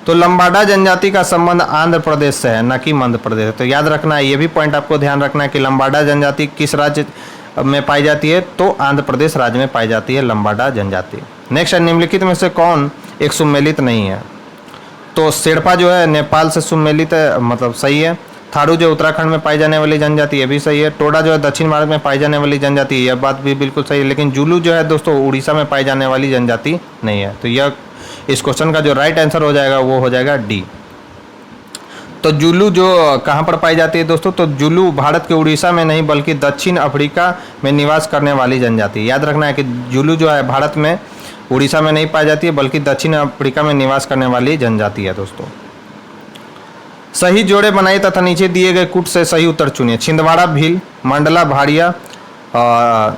तो लंबाडा जनजाति का संबंध आंध्र प्रदेश से है, न कि मध्य प्रदेश। तो याद रखना है, ये भी पॉइंट आपको ध्यान रखना है कि लंबाडा जनजाति किस राज्य में पाई जाती है? तो आंध्र प्रदेश राज्य में पाई जाती है लंबाडा जनजाति। नेक्स्ट है, निम्नलिखित में से कौन एक सुमेलित नहीं है? तो शेरपा जो है नेपाल से सुमेलित है, मतलब सही है। थारू जो उत्तराखंड में पाई जाने वाली जनजाति ये भी सही है। टोडा जो है दक्षिण भारत में पाई जाने वाली जनजाति, यह बात भी बिल्कुल सही है। लेकिन जुलू जो है दोस्तों उड़ीसा में पाई जाने वाली जनजाति नहीं है। तो यह इस क्वेश्चन का जो राइट आंसर हो जाएगा वो हो जाएगा डी। तो जुलू जो कहाँ पर पाई जाती है दोस्तों? तो जुलू भारत के उड़ीसा में नहीं बल्कि दक्षिण अफ्रीका में निवास करने वाली जनजाति। याद रखना है कि जुलू जो है भारत में उड़ीसा में नहीं पाई जाती है बल्कि दक्षिण अफ्रीका में निवास करने वाली जनजाति है दोस्तों। सही जोड़े बनाइए तथा नीचे दिए गए कूट से सही उत्तर चुनिए। छिंदवाड़ा भील, मंडला भाड़िया,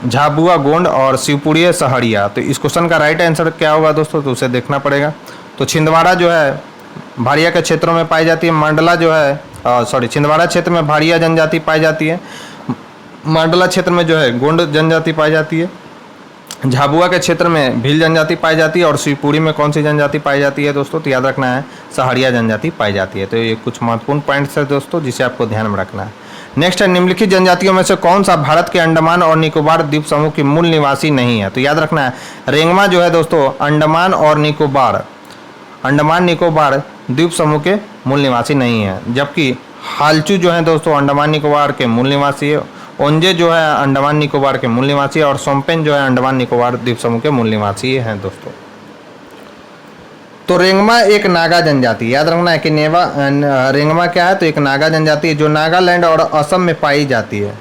झाबुआ गोंड और शिवपुरी सहरिया। तो इस क्वेश्चन का राइट आंसर क्या होगा दोस्तों? तो उसे देखना पड़ेगा। तो छिंदवाड़ा जो है भाड़िया के क्षेत्रों में पाई जाती है। मंडला जो है छिंदवाड़ा क्षेत्र में भाड़िया जनजाति पाई जाती है। मंडला क्षेत्र में जो है गोंड जनजाति पाई जाती है। झाबुआ के क्षेत्र में भील जनजाति पाई जाती है। और शिवपुरी में कौन सी जनजाति पाई जाती है दोस्तों? तो याद रखना है सहरिया जनजाति पाई जाती है। तो ये कुछ महत्वपूर्ण पॉइंट्स है दोस्तों जिसे आपको ध्यान में रखना है। नेक्स्ट है, निम्नलिखित जनजातियों में से कौन सा भारत के अंडमान और निकोबार द्वीप समूह की मूल निवासी नहीं है? तो याद रखना है रेंगमा जो है दोस्तों अंडमान निकोबार द्वीप समूह के मूल निवासी नहीं है। जबकि हालचू जो है दोस्तों अंडमान निकोबार के मूल निवासी है। ओंजे जो है अंडमान निकोबार के मूल निवासी है। और सोमपेन जो है अंडमान निकोबार द्वीप समूह के मूल निवासी हैं दोस्तों। तो रेंगमा एक नागा जनजाति, याद रखना है कि रेंगमा क्या है? तो एक नागा जनजाति है जो नागालैंड और असम में पाई जाती है।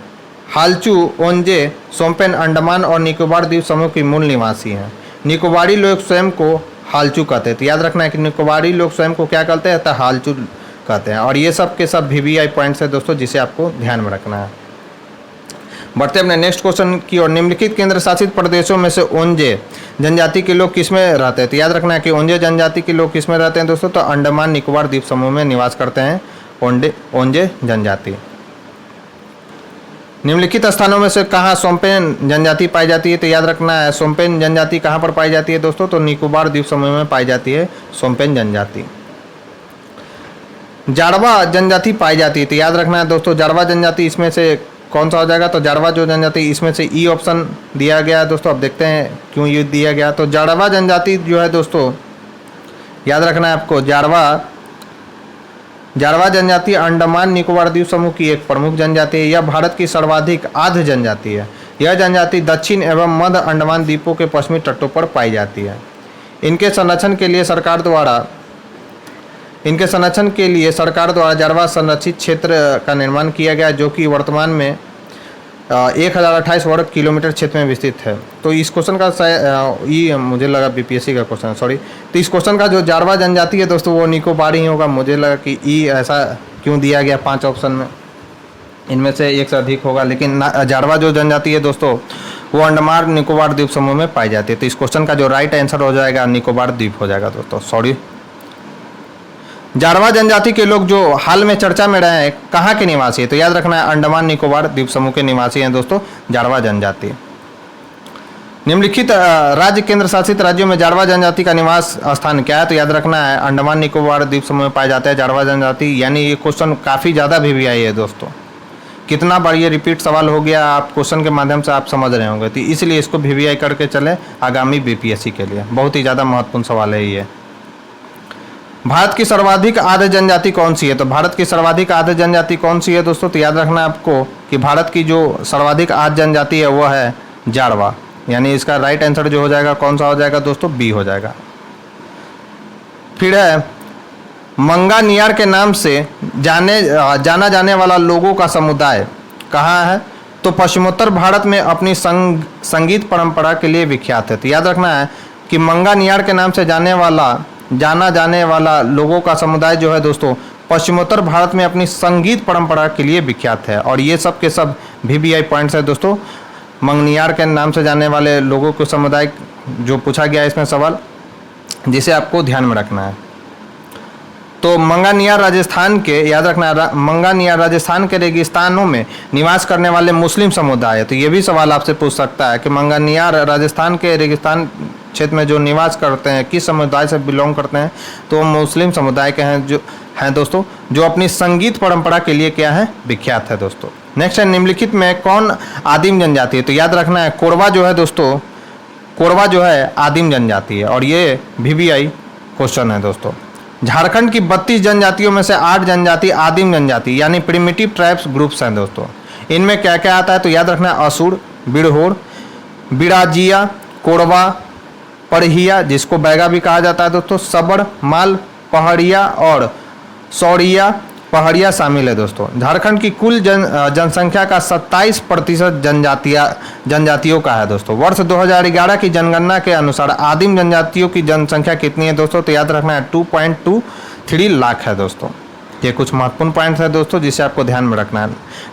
हालचू, ओंजे, सोमपेन अंडमान और निकोबार द्वीप समूह की मूल निवासी हैं। निकोबारी लोग स्वयं को हालचू कहते हैं। तो याद रखना है कि निकोबारी लोग स्वयं को क्या कहते हैं? तो हालचू कहते हैं। और ये सब के सब VVI पॉइंट्स है दोस्तों जिसे आपको ध्यान में रखना है। बढ़ते अपने नेक्स्ट क्वेश्चन की ओर। निम्नलिखित केंद्र शासित प्रदेशों में से ओंजे जनजाति के लोग किसमें रहते हैं? तो याद रखना है कि ओंजे जनजाति के लोग किसमें रहते हैं दोस्तों? तो अंडमान निकोबार द्वीप समूह में निवास करते हैं ओंजे जनजाति। निम्नलिखित स्थानों में से कहाँ सोम्पेन जनजाति पाई जाती है? तो याद रखना है सोम्पेन जनजाति कहाँ पर पाई जाती है दोस्तों? तो निकोबार द्वीप समूह में पाई जाती है सोम्पेन जनजाति। जाड़वा जनजाति पाई जाती है, तो याद रखना है दोस्तों जाड़वा जनजाति इसमें से कौन सा हो जाएगा? तो जाड़वा जो जनजाति इसमें से ई ऑप्शन दिया गया है दोस्तों। अब देखते हैं क्यों ये दिया गया। तो जाड़वा जनजाति जो है दोस्तों, याद रखना है आपको, जाड़वा जनजाति अंडमान निकोबार द्वीप समूह की एक प्रमुख जनजाति है। यह भारत की सर्वाधिक आर्द्र जनजाति है। यह जनजाति दक्षिण एवं मध्य अंडमान द्वीपों के पश्चिमी तटों पर पाई जाती है। इनके संरक्षण के लिए सरकार द्वारा जाड़वा संरक्षित क्षेत्र का निर्माण किया गया, जो कि वर्तमान में 1028 वर्ग किलोमीटर क्षेत्र में विस्तृत है। तो इस क्वेश्चन का ये मुझे लगा बीपीएससी का क्वेश्चन है, सॉरी। तो इस क्वेश्चन का जो जाड़वा जनजाति है दोस्तों वो निकोबारी ही होगा। मुझे लगा कि ई ऐसा क्यों दिया गया 5 ऑप्शन में, इनमें से एक से अधिक होगा, लेकिन जाड़वा जो जनजाति है दोस्तों वो अंडमान निकोबार द्वीप समूह में पाई जाती है। तो इस क्वेश्चन का जो राइट आंसर हो जाएगा निकोबार द्वीप हो जाएगा दोस्तों, सॉरी। जाड़वा जनजाति के लोग जो हाल में चर्चा में रहे हैं कहाँ के निवासी है? तो याद रखना है अंडमान निकोबार द्वीप समूह के निवासी हैं दोस्तों जाड़वा जनजाति। निम्नलिखित राज्य केंद्र शासित राज्यों में जाड़वा जनजाति का निवास स्थान क्या है? तो याद रखना है अंडमान निकोबार द्वीप समूह में पाए जाते हैं जाड़वा जनजाति। यानी ये क्वेश्चन काफ़ी ज़्यादा VVI है दोस्तों। कितना बार ये रिपीट सवाल हो गया, आप क्वेश्चन के माध्यम से आप समझ रहे होंगे। तो इसलिए इसको VVI करके चले आगामी BPSC के लिए, बहुत ही ज़्यादा महत्वपूर्ण सवाल है ये। भारत की सर्वाधिक आर्द्र जनजाति कौन सी है? तो भारत की सर्वाधिक आर्द्र जनजाति कौन सी है दोस्तों? तो याद रखना है आपको कि भारत की जो सर्वाधिक आर्द्र जनजाति है वो है जाड़वा। यानी इसका राइट आंसर जो हो जाएगा कौन सा हो जाएगा दोस्तों? बी हो जाएगा। फिर है मंगा नियार के नाम से जाना जाने वाला लोगों का समुदाय कहाँ है? तो पश्चिमोत्तर भारत में अपनी संगीत परंपरा के लिए विख्यात है। तो याद रखना है कि मंगा नियार के नाम से जाना जाने वाला लोगों का समुदाय जो है दोस्तों पश्चिमोत्तर भारत में अपनी संगीत परंपरा के लिए विख्यात है। और ये सब के सब VVI पॉइंट्स है दोस्तों। मंगनियार के नाम से जाने वाले लोगों के समुदाय जो पूछा गया है इसमें सवाल, जिसे आपको ध्यान में रखना है। तो मंगानियार राजस्थान के, याद रखना, मंगानियार राजस्थान के रेगिस्तानों में निवास करने वाले मुस्लिम समुदाय है। तो ये भी सवाल आपसे पूछ सकता है कि मंगानियार राजस्थान के रेगिस्तान क्षेत्र में जो निवास करते हैं किस समुदाय से बिलोंग करते हैं? तो मुस्लिम समुदाय के हैं दोस्तों, जो अपनी संगीत परंपरा के लिए क्या है? विख्यात है दोस्तों। नेक्स्ट है निम्नलिखित में कौन आदिम जनजाति है? तो याद रखना है कोरवा जो है दोस्तों, कोरवा जो है आदिम जनजाति है और ये VVI क्वेश्चन है दोस्तों। झारखंड की 32 जनजातियों में से 8 जनजाति आदिम जनजाति यानी प्रिमिटिव ट्राइब्स ग्रुप्स हैं दोस्तों। इनमें क्या क्या आता है? तो याद रखना है असुर, बिरहोर, बिराजिया, कोरवा, पढ़िया जिसको बैगा भी कहा जाता है दोस्तों, सबड़, माल, पहाड़िया और सौरिया पहाड़िया शामिल है दोस्तों। झारखंड की कुल जनसंख्या का 27% जनजातियों का है दोस्तों। वर्ष 2011 की जनगणना के अनुसार आदिम जनजातियों की जनसंख्या कितनी है दोस्तों? तो याद रखना है 2.23 लाख है दोस्तों। ये कुछ महत्वपूर्ण पॉइंट्स है दोस्तों जिसे आपको ध्यान में रखना है।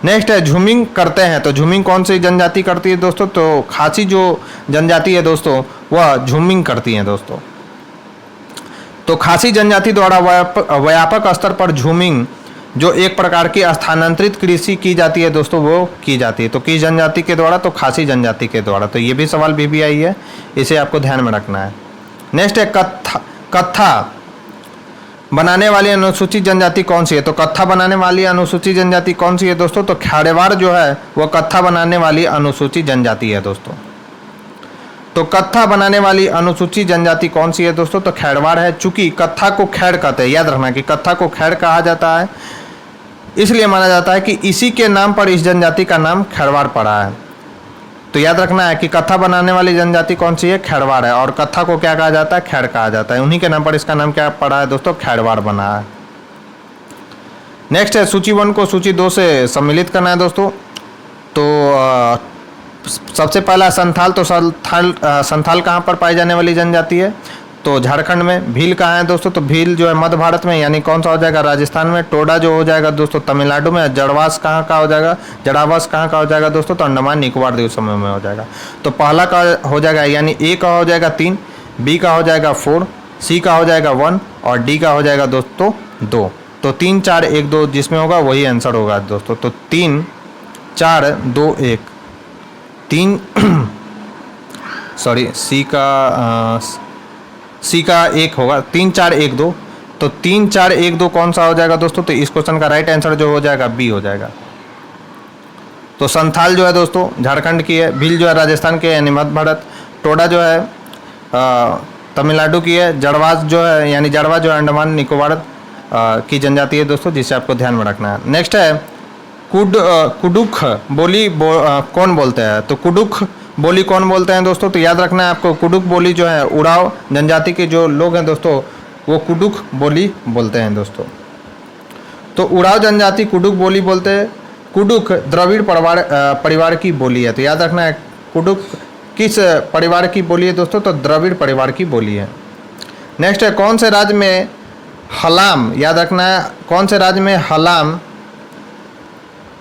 नेक्स्ट है झूमिंग करते हैं। तो झूमिंग कौन सी जनजाति करती है दोस्तों? तो खासी जो जनजाति है दोस्तों वह झूमिंग करती है दोस्तों। तो खासी जनजाति द्वारा व्यापक स्तर पर झूमिंग जो एक प्रकार की स्थानांतरित कृषि की जाती है दोस्तों वो की जाती है। तो किस जनजाति के द्वारा? तो खासी जनजाति के द्वारा। तो ये भी सवाल VVI है, इसे आपको ध्यान में रखना है। नेक्स्ट है कत्था बनाने वाली अनुसूचित जनजाति कौन सी है? तो कत्था बनाने वाली अनुसूचित जनजाति कौन सी है दोस्तों? तो खाड़ेवाड़ जो है वह कत्था बनाने वाली अनुसूचित जनजाति है दोस्तों। तो कत्था बनाने वाली अनुसूचित जनजाति कौन सी है दोस्तों? तो खैरवाड़ है। चूंकि कत्था को खैर कहते हैं, याद रखना कि कत्था को खैर कहा जाता है, इसलिए माना जाता है कि इसी के नाम पर इस जनजाति का नाम खैरवाड़ पड़ा है। तो याद रखना है कि कत्था बनाने वाली जनजाति कौन सी है? खैरवाड़ है। और कत्था को क्या कहा जाता है? खैर कहा जाता है। उन्हीं के नाम पर इसका नाम क्या पड़ा है दोस्तों? खैरवाड़ बना है। नेक्स्ट है सूची 1 को सूची 2 से सम्मिलित करना है दोस्तों। तो सबसे पहला संथाल। तो संथाल कहाँ पर पाई जाने वाली जनजाति है? तो झारखंड में। भील कहाँ है दोस्तों? तो भील जो है मध्य भारत में, यानी कौन सा हो जाएगा? राजस्थान में। टोडा जो हो जाएगा दोस्तों तमिलनाडु में। जड़वास कहाँ का हो जाएगा? जड़ावास कहाँ का हो जाएगा दोस्तों? तो अंडमान निकोबार द्वीप समूह में हो जाएगा। तो पहला का हो जाएगा यानी A का हो जाएगा 3, B का हो जाएगा 4, C का हो जाएगा 1 और D का हो जाएगा दोस्तों 2। तो 3 4 1 2 जिसमें होगा वही आंसर होगा दोस्तों। तो 3 4-2-1 3 सॉरी सी का 1 होगा 3-4-1-2। तो 3-4-1-2 कौन सा हो जाएगा दोस्तों? तो इस क्वेश्चन का राइट आंसर जो हो जाएगा बी हो जाएगा। तो संथाल जो है दोस्तों झारखंड की है, भील जो है राजस्थान के यानी मध्य भारत, टोडा जो है तमिलनाडु की है, जड़वाज जो है यानी जड़वा जो है अंडमान निकोबार की जनजाति है दोस्तों, जिसे आपको ध्यान में रखना है। नेक्स्ट है कुडुख बोली कौन बोलते हैं? तो कुडुख बोली कौन बोलते हैं दोस्तों? तो याद रखना है आपको, कुडुख बोली जो है उराव जनजाति के जो लोग हैं दोस्तों वो कुडुख बोली बोलते हैं दोस्तों। तो उराव जनजाति कुडुख बोली बोलते हैं। कुडुख द्रविड़ परिवार की बोली है। तो याद रखना है कुडुख किस परिवार की बोली है दोस्तों? तो द्रविड़ परिवार की बोली है। नेक्स्ट है कौन से राज्य में हलाम, याद रखना है कौन से राज्य में हलाम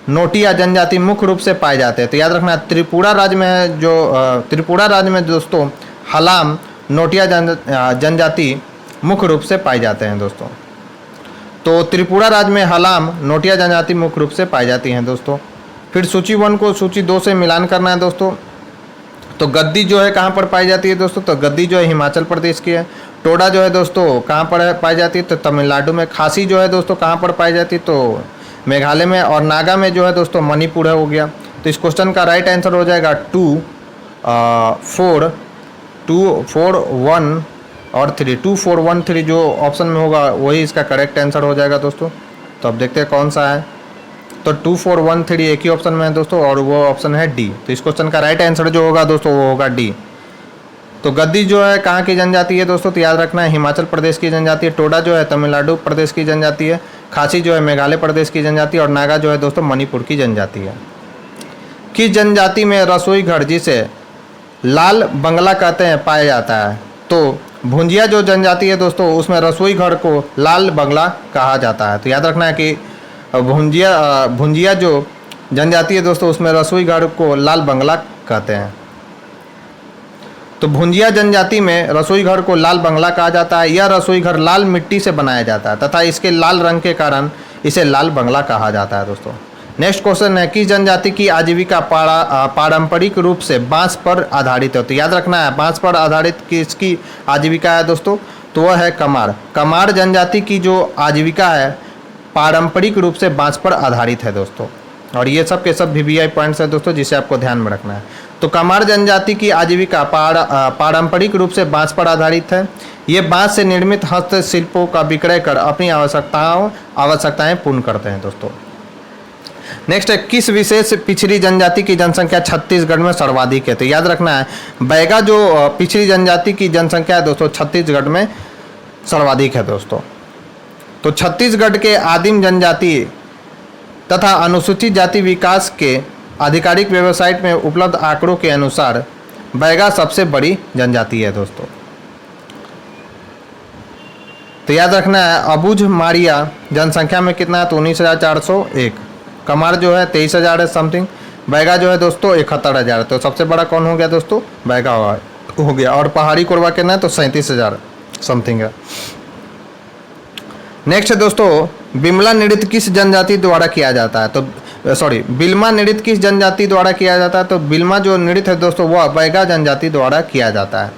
नोटिया जनजाति मुख्य रूप से पाए जाते हैं? तो याद रखना त्रिपुरा राज्य में है जो त्रिपुरा राज्य में दोस्तों हलाम नोटिया जनजाति मुख्य रूप से पाए जाते हैं दोस्तों। तो त्रिपुरा राज्य में हलाम नोटिया जनजाति मुख्य रूप से पाई जाती हैं दोस्तों। फिर सूची 1 को सूची 2 से मिलान करना है दोस्तों। तो गद्दी जो है कहाँ पर पाई जाती है दोस्तों? तो गद्दी जो है हिमाचल प्रदेश की है। टोडा जो है दोस्तों कहाँ पर पाई जाती है? तो तमिलनाडु में। खासी जो है दोस्तों कहाँ पर पाई जाती है? तो मेघालय में। और नागा में जो है दोस्तों मणिपुर है हो गया। तो इस क्वेश्चन का राइट आंसर हो जाएगा 2, 4, 1 और 3। 2, 4, 1, 3 जो ऑप्शन में होगा वही इसका करेक्ट आंसर हो जाएगा दोस्तों। तो अब देखते हैं कौन सा है। तो 2, 4, 1, 3 एक ही ऑप्शन में है दोस्तों और वो ऑप्शन है डी। तो इस क्वेश्चन का राइट आंसर जो होगा दोस्तों वो होगा डी। तो गद्दी जो है कहाँ की जनजाति है दोस्तों? तो याद रखना है हिमाचल प्रदेश की जनजाति है। टोडा जो है तमिलनाडु प्रदेश की जनजाति है। खासी जो है मेघालय प्रदेश की जनजाति है। और नागा जो है दोस्तों मणिपुर की जनजाति है। किस जनजाति में रसोई घर जिसे लाल बंगला कहते हैं पाया जाता है? तो भुंजिया जो जनजाति है दोस्तों उसमें रसोई घर को लाल बंगला कहा जाता है। तो याद रखना है कि भुंजिया जो जनजाति है दोस्तों उसमें रसोई घर को लाल बंगला कहते हैं। तो भुंजिया जनजाति में रसोई घर को लाल बंगला कहा जाता है। यह रसोई घर लाल मिट्टी से बनाया जाता है तथा इसके लाल रंग के कारण इसे लाल बंगला कहा जाता है दोस्तों। नेक्स्ट क्वेश्चन है किस जनजाति की आजीविका पारंपरिक रूप से बांस पर आधारित है? तो याद रखना है बांस पर आधारित किसकी आजीविका है दोस्तों? तो वह है कमार। कमार जनजाति की जो आजीविका है पारंपरिक रूप से बांस पर आधारित है दोस्तों। और ये सब के सब VVI पॉइंट्स है दोस्तों जिसे आपको ध्यान में रखना है। तो कमार जनजाति की आजीविका पारंपरिक रूप से बांस पर आधारित है। ये बांस से निर्मित हस्तशिल्पों का विक्रय कर अपनी आवश्यकताएं पूर्ण करते हैं दोस्तों। नेक्स्ट है किस विशेष पिछड़ी जनजाति की जनसंख्या छत्तीसगढ़ में सर्वाधिक है? तो याद रखना है बैगा जो पिछड़ी जनजाति की जनसंख्या है दोस्तों छत्तीसगढ़ में सर्वाधिक है दोस्तों। तो छत्तीसगढ़ के आदिम जनजाति तथा अनुसूचित जाति विकास के आधिकारिक वेबसाइट में उपलब्ध आंकड़ों के अनुसार बैगा सबसे बड़ी जनजाति है दोस्तों। तो याद रखना है अबुझ मारिया जनसंख्या में कितना है? तो 19,401। कमार जो है 23,000 है समथिंग। बैगा जो है दोस्तों 71,000। तो सबसे बड़ा कौन हो गया दोस्तों? बैगा हो गया। और पहाड़ी कोरबा कितना है? तो 37,000 समथिंग है। नेक्स्ट है दोस्तों बिमला नृत्य किस जनजाति द्वारा किया जाता है? तो बिल्मा नृत्य किस जनजाति द्वारा किया जाता है? तो बिल्मा जो नृत्य है दोस्तों वह बैगा जनजाति द्वारा किया जाता है।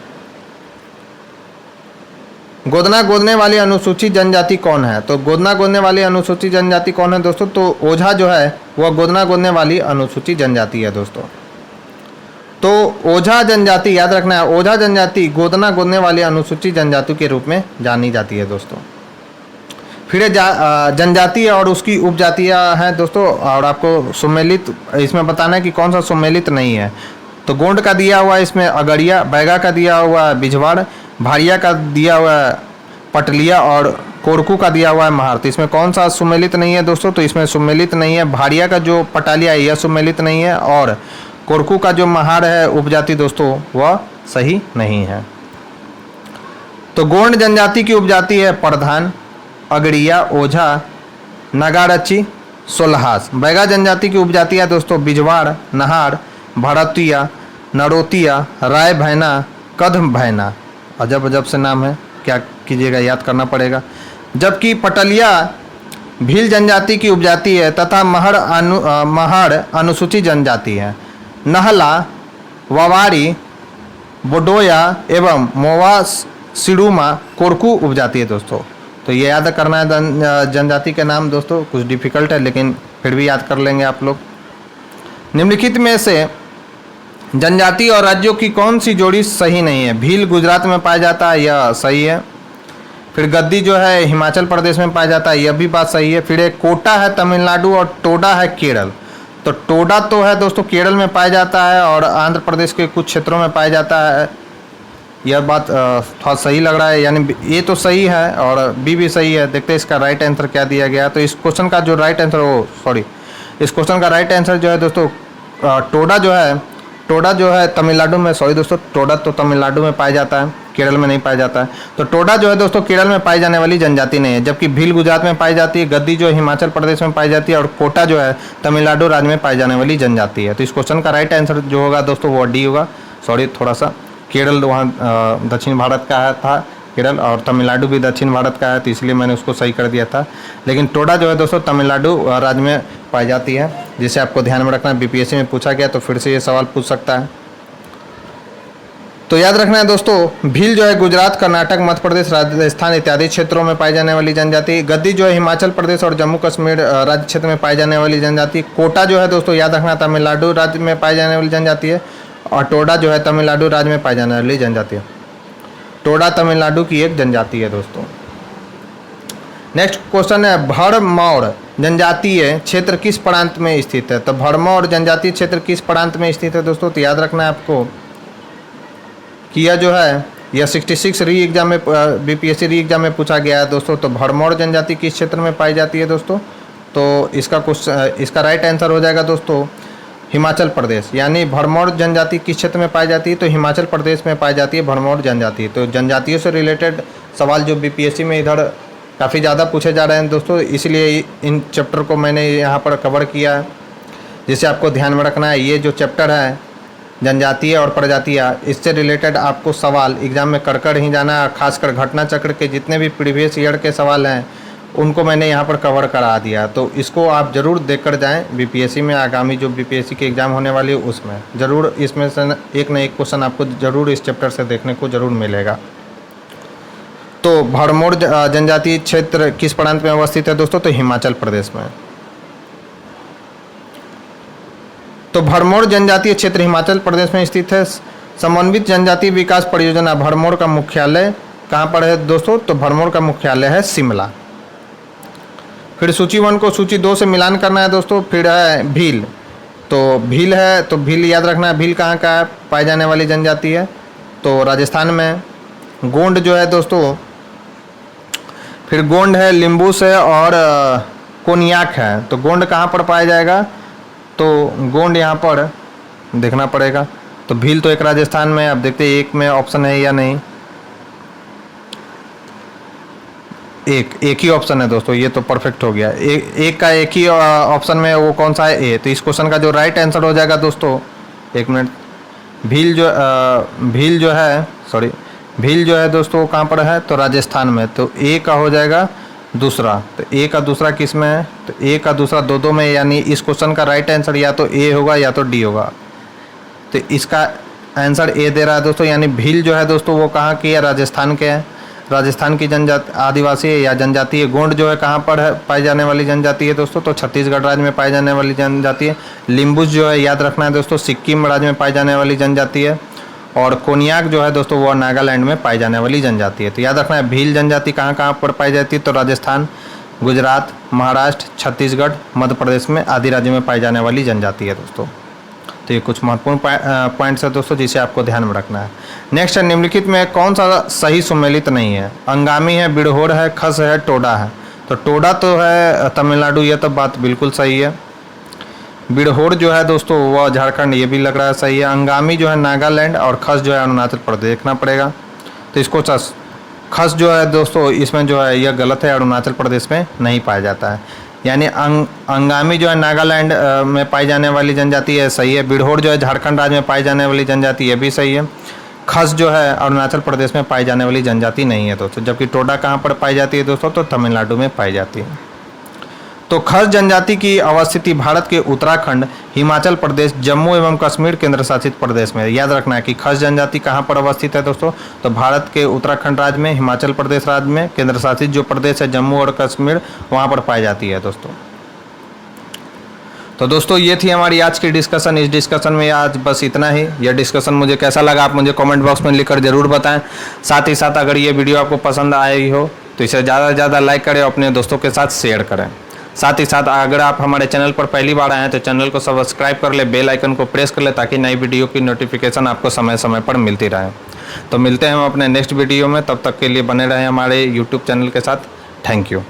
गोदना गोदने वाली अनुसूचित जनजाति कौन है? तो गोदना गोदने वाली अनुसूचित जनजाति कौन है दोस्तों? तो ओझा जो है वह गोदना गोदने वाली अनुसूचित जनजाति है दोस्तों। तो ओझा जनजाति याद रखना है ओझा जनजाति गोदना गोदने वाली अनुसूचित जनजाति के रूप में जानी जाती है दोस्तों। फिर जनजाति और उसकी उपजातियाँ हैं दोस्तों। और आपको सुमेलित इसमें बताना है कि कौन सा सुमेलित नहीं है। तो गोंड का दिया हुआ है इसमें अगड़िया, बैगा का दिया हुआ है बिझवाड़, भारिया का दिया हुआ है पटलिया और कोरकू का दिया हुआ है महार। तो इसमें कौन सा सुमेलित नहीं है दोस्तों? तो इसमें सुमेलित नहीं है। भारिया का जो पटालिया है यह सुमेलित नहीं है। और कोरकू का जो महार है उपजाति दोस्तों वह सही नहीं है। तो गोंड जनजाति की उपजाति है प्रधान, अगड़िया, ओझा, नगारची, सोल्हास। बैगा जनजाति की उपजाति है दोस्तों बिझवाड़, नहार, भड़तिया, नरोतिया, राय भैना, कदम भैना। अजब अजब से नाम है, क्या कीजिएगा, याद करना पड़ेगा। जबकि पटलिया भील जनजाति की उपजाति है तथा महड़ अनुसूचित जनजाति है। नहला, ववारी, बोडोया एवं मोवा सिडुमा कोरकू उपजाति है दोस्तों। तो ये याद करना है जनजाति के नाम दोस्तों, कुछ डिफिकल्ट है लेकिन फिर भी याद कर लेंगे आप लोग। निम्नलिखित में से जनजाति और राज्यों की कौन सी जोड़ी सही नहीं है? भील गुजरात में पाया जाता है, यह सही है। फिर गद्दी जो है हिमाचल प्रदेश में पाया जाता है, यह भी बात सही है। फिर एक कोटा है तमिलनाडु और टोडा है केरल। तो टोडा तो है दोस्तों केरल में पाया जाता है और आंध्र प्रदेश के कुछ क्षेत्रों में पाया जाता है, यह बात थोड़ा सही लग रहा है, यानी ए तो सही है और बी भी सही है। देखते हैं इसका राइट आंसर क्या दिया गया। तो इस क्वेश्चन का जो राइट आंसर इस क्वेश्चन का राइट आंसर जो है दोस्तों टोडा जो है तमिलनाडु में, सॉरी दोस्तों, टोडा तो तमिलनाडु में पाया जाता है, केरल में नहीं पाया जाता है। तो टोडा जो है दोस्तों केरल में पाई जाने वाली जनजाति नहीं है, जबकि भील गुजरात में पाई जाती है, गद्दी जो है हिमाचल प्रदेश में पाई जाती है और कोटा जो है तमिलनाडु राज्य में पाई जाने वाली जनजाति है। तो इस क्वेश्चन का राइट आंसर जो होगा दोस्तों वो डी होगा। सॉरी, थोड़ा सा केरल वहाँ दक्षिण भारत का था केरल, और तमिलनाडु भी दक्षिण भारत का है, तो इसलिए मैंने उसको सही कर दिया था। लेकिन टोडा जो है दोस्तों तमिलनाडु राज्य में पाई जाती है, जिसे आपको ध्यान में रखना है। बीपीएससी में पूछा गया तो फिर से ये सवाल पूछ सकता है। तो याद रखना है दोस्तों, भील जो है गुजरात, कर्नाटक, मध्य प्रदेश, राजस्थान इत्यादि क्षेत्रों में पाई जाने वाली जनजाति। गद्दी जो है हिमाचल प्रदेश और जम्मू कश्मीर राज्य क्षेत्र में पाई जाने वाली जनजाति। कोटा जो है दोस्तों याद रखना तमिलनाडु राज्य में पाई जाने वाली जनजाति है, और टोडा जो है तमिलनाडु राज्य में पाई जाने वाली जनजाति है। टोडा तमिलनाडु की एक जनजाति है दोस्तों। नेक्स्ट क्वेश्चन है, भरमौर जनजातीय क्षेत्र किस प्रांत में स्थित है? तो भरमौर जनजातीय क्षेत्र किस प्रांत में स्थित है दोस्तों? तो याद रखना है आपको कि यह जो है यह 66 री एग्जाम में बीपीएससी री एग्जाम में पूछा गया है दोस्तों। तो भरमौर जनजाति किस क्षेत्र में पाई जाती है दोस्तों? तो इसका राइट आंसर हो जाएगा दोस्तों हिमाचल प्रदेश। यानी भरमौर जनजाति किस क्षेत्र में पाई जाती है? तो हिमाचल प्रदेश में पाई जाती है भरमौर जनजाति। तो जनजातियों से रिलेटेड सवाल जो बीपीएससी में इधर काफ़ी ज़्यादा पूछे जा रहे हैं दोस्तों, इसलिए इन चैप्टर को मैंने यहाँ पर कवर किया है, जिसे आपको ध्यान में रखना है। ये जो चैप्टर है जनजातीय और प्रजातियाँ, इससे रिलेटेड आपको सवाल एग्जाम में कर ही जाना है। खासकर घटना चक्र के जितने भी प्रीवियस ईयर के सवाल हैं उनको मैंने यहाँ पर कवर करा दिया। तो इसको आप ज़रूर देख कर जाएँ बीपीएससी में, आगामी जो बीपीएससी के एग्ज़ाम होने वाली है उसमें ज़रूर इसमें से एक न एक क्वेश्चन आपको ज़रूर इस चैप्टर से देखने को ज़रूर मिलेगा। तो भरमौर जनजातीय क्षेत्र किस प्रांत में अवस्थित है दोस्तों? तो हिमाचल प्रदेश में। तो भरमौर जनजातीय क्षेत्र हिमाचल प्रदेश में स्थित है। समन्वित जनजातीय विकास परियोजना भरमौर का मुख्यालय कहाँ पर है दोस्तों? तो भरमौर का मुख्यालय है शिमला। फिर सूची 1 को सूची 2 से मिलान करना है दोस्तों। फिर है भील, तो भील है, तो भील याद रखना है भील कहाँ का है, पाई जाने वाली जनजाति है, तो राजस्थान में। गोंड जो है दोस्तों, फिर गोंड है, लिम्बूस है और कोनियाक है। तो गोंड कहाँ पर पाया जाएगा? तो गोंड यहाँ पर देखना पड़ेगा। तो भील तो एक राजस्थान में, अब देखते हैं एक में ऑप्शन है या नहीं। एक ही ऑप्शन है दोस्तों, ये तो परफेक्ट हो गया। एक का एक ही ऑप्शन में, वो कौन सा है? ए। तो इस क्वेश्चन का जो राइट आंसर हो जाएगा दोस्तों, एक मिनट, भील जो है दोस्तों कहाँ पर है? तो राजस्थान में। तो ए का हो जाएगा दूसरा। तो ए का दूसरा किस में है? तो ए का दूसरा दो में, यानी इस क्वेश्चन का राइट आंसर या तो ए होगा या तो डी होगा। तो इसका आंसर ए दे रहा है दोस्तों, यानी भील जो है दोस्तों वो कहाँ की है? राजस्थान के है, राजस्थान की जनजाति आदिवासी है या जनजाति है। गोंड जो है कहाँ पर है पाई जाने वाली जनजाति है दोस्तों? तो छत्तीसगढ़ राज्य में पाई जाने वाली जनजाति है। लिम्बुस जो है याद रखना है दोस्तों सिक्किम राज्य में पाई जाने वाली जनजाति है। और कोनियाक जो है दोस्तों वो नागालैंड में पाई जाने वाली जनजाति है। तो याद रखना है भील जनजाति कहाँ पर पाई जाती है? तो राजस्थान, गुजरात, महाराष्ट्र, छत्तीसगढ़, मध्य प्रदेश में आदि राज्यों में पाई जाने वाली जनजाति है दोस्तों। तो ये कुछ महत्वपूर्ण पॉइंट्स है दोस्तों जिसे आपको ध्यान में रखना है। नेक्स्ट है, निम्नलिखित में कौन सा सही सुमेलित नहीं है? अंगामी है, बिरहोर है, खस है, टोडा है। तो टोडा तो है तमिलनाडु, ये तो बात बिल्कुल सही है। बिरहोर जो है दोस्तों वह झारखंड, ये भी लग रहा है सही है। अंगामी जो है नागालैंड और खस जो है अरुणाचल प्रदेश, देखना पड़ेगा। तो इसको खस जो है दोस्तों इसमें जो है यह गलत है, अरुणाचल प्रदेश में नहीं पाया जाता है। यानी अंगामी जो है नागालैंड में पाई जाने वाली जनजाति है, सही है। बिरहोर जो है झारखंड राज्य में पाई जाने वाली जनजाति, ये भी सही है। खस जो है अरुणाचल प्रदेश में पाई जाने वाली जनजाति नहीं है दोस्तों। जबकि टोडा कहाँ पर पाई जाती है दोस्तों? तो तमिलनाडु में पाई जाती है। तो खस जनजाति की अवस्थिति भारत के उत्तराखंड, हिमाचल प्रदेश, जम्मू एवं कश्मीर केंद्र शासित प्रदेश में। याद रखना है कि खस जनजाति कहाँ पर अवस्थित है दोस्तों, तो भारत के उत्तराखंड राज्य में, हिमाचल प्रदेश राज्य में, केंद्र शासित जो प्रदेश है जम्मू और कश्मीर, वहाँ पर पाई जाती है दोस्तों। तो दोस्तों ये थी हमारी आज की डिस्कशन। इस डिस्कशन में आज बस इतना ही। यह डिस्कशन मुझे कैसा लगा आप मुझे कमेंट बॉक्स में लिखकर जरूर बताएं। साथ ही साथ अगर ये वीडियो आपको पसंद आई हो तो इसे ज़्यादा से ज़्यादा लाइक करें और अपने दोस्तों के साथ शेयर करें। साथ ही साथ अगर आप हमारे चैनल पर पहली बार आए हैं तो चैनल को सब्सक्राइब कर ले, बेल आइकन को प्रेस कर ले, ताकि नई वीडियो की नोटिफिकेशन आपको समय समय पर मिलती रहे। तो मिलते हैं हम अपने नेक्स्ट वीडियो में, तब तक के लिए बने रहें हमारे यूट्यूब चैनल के साथ। Thank you.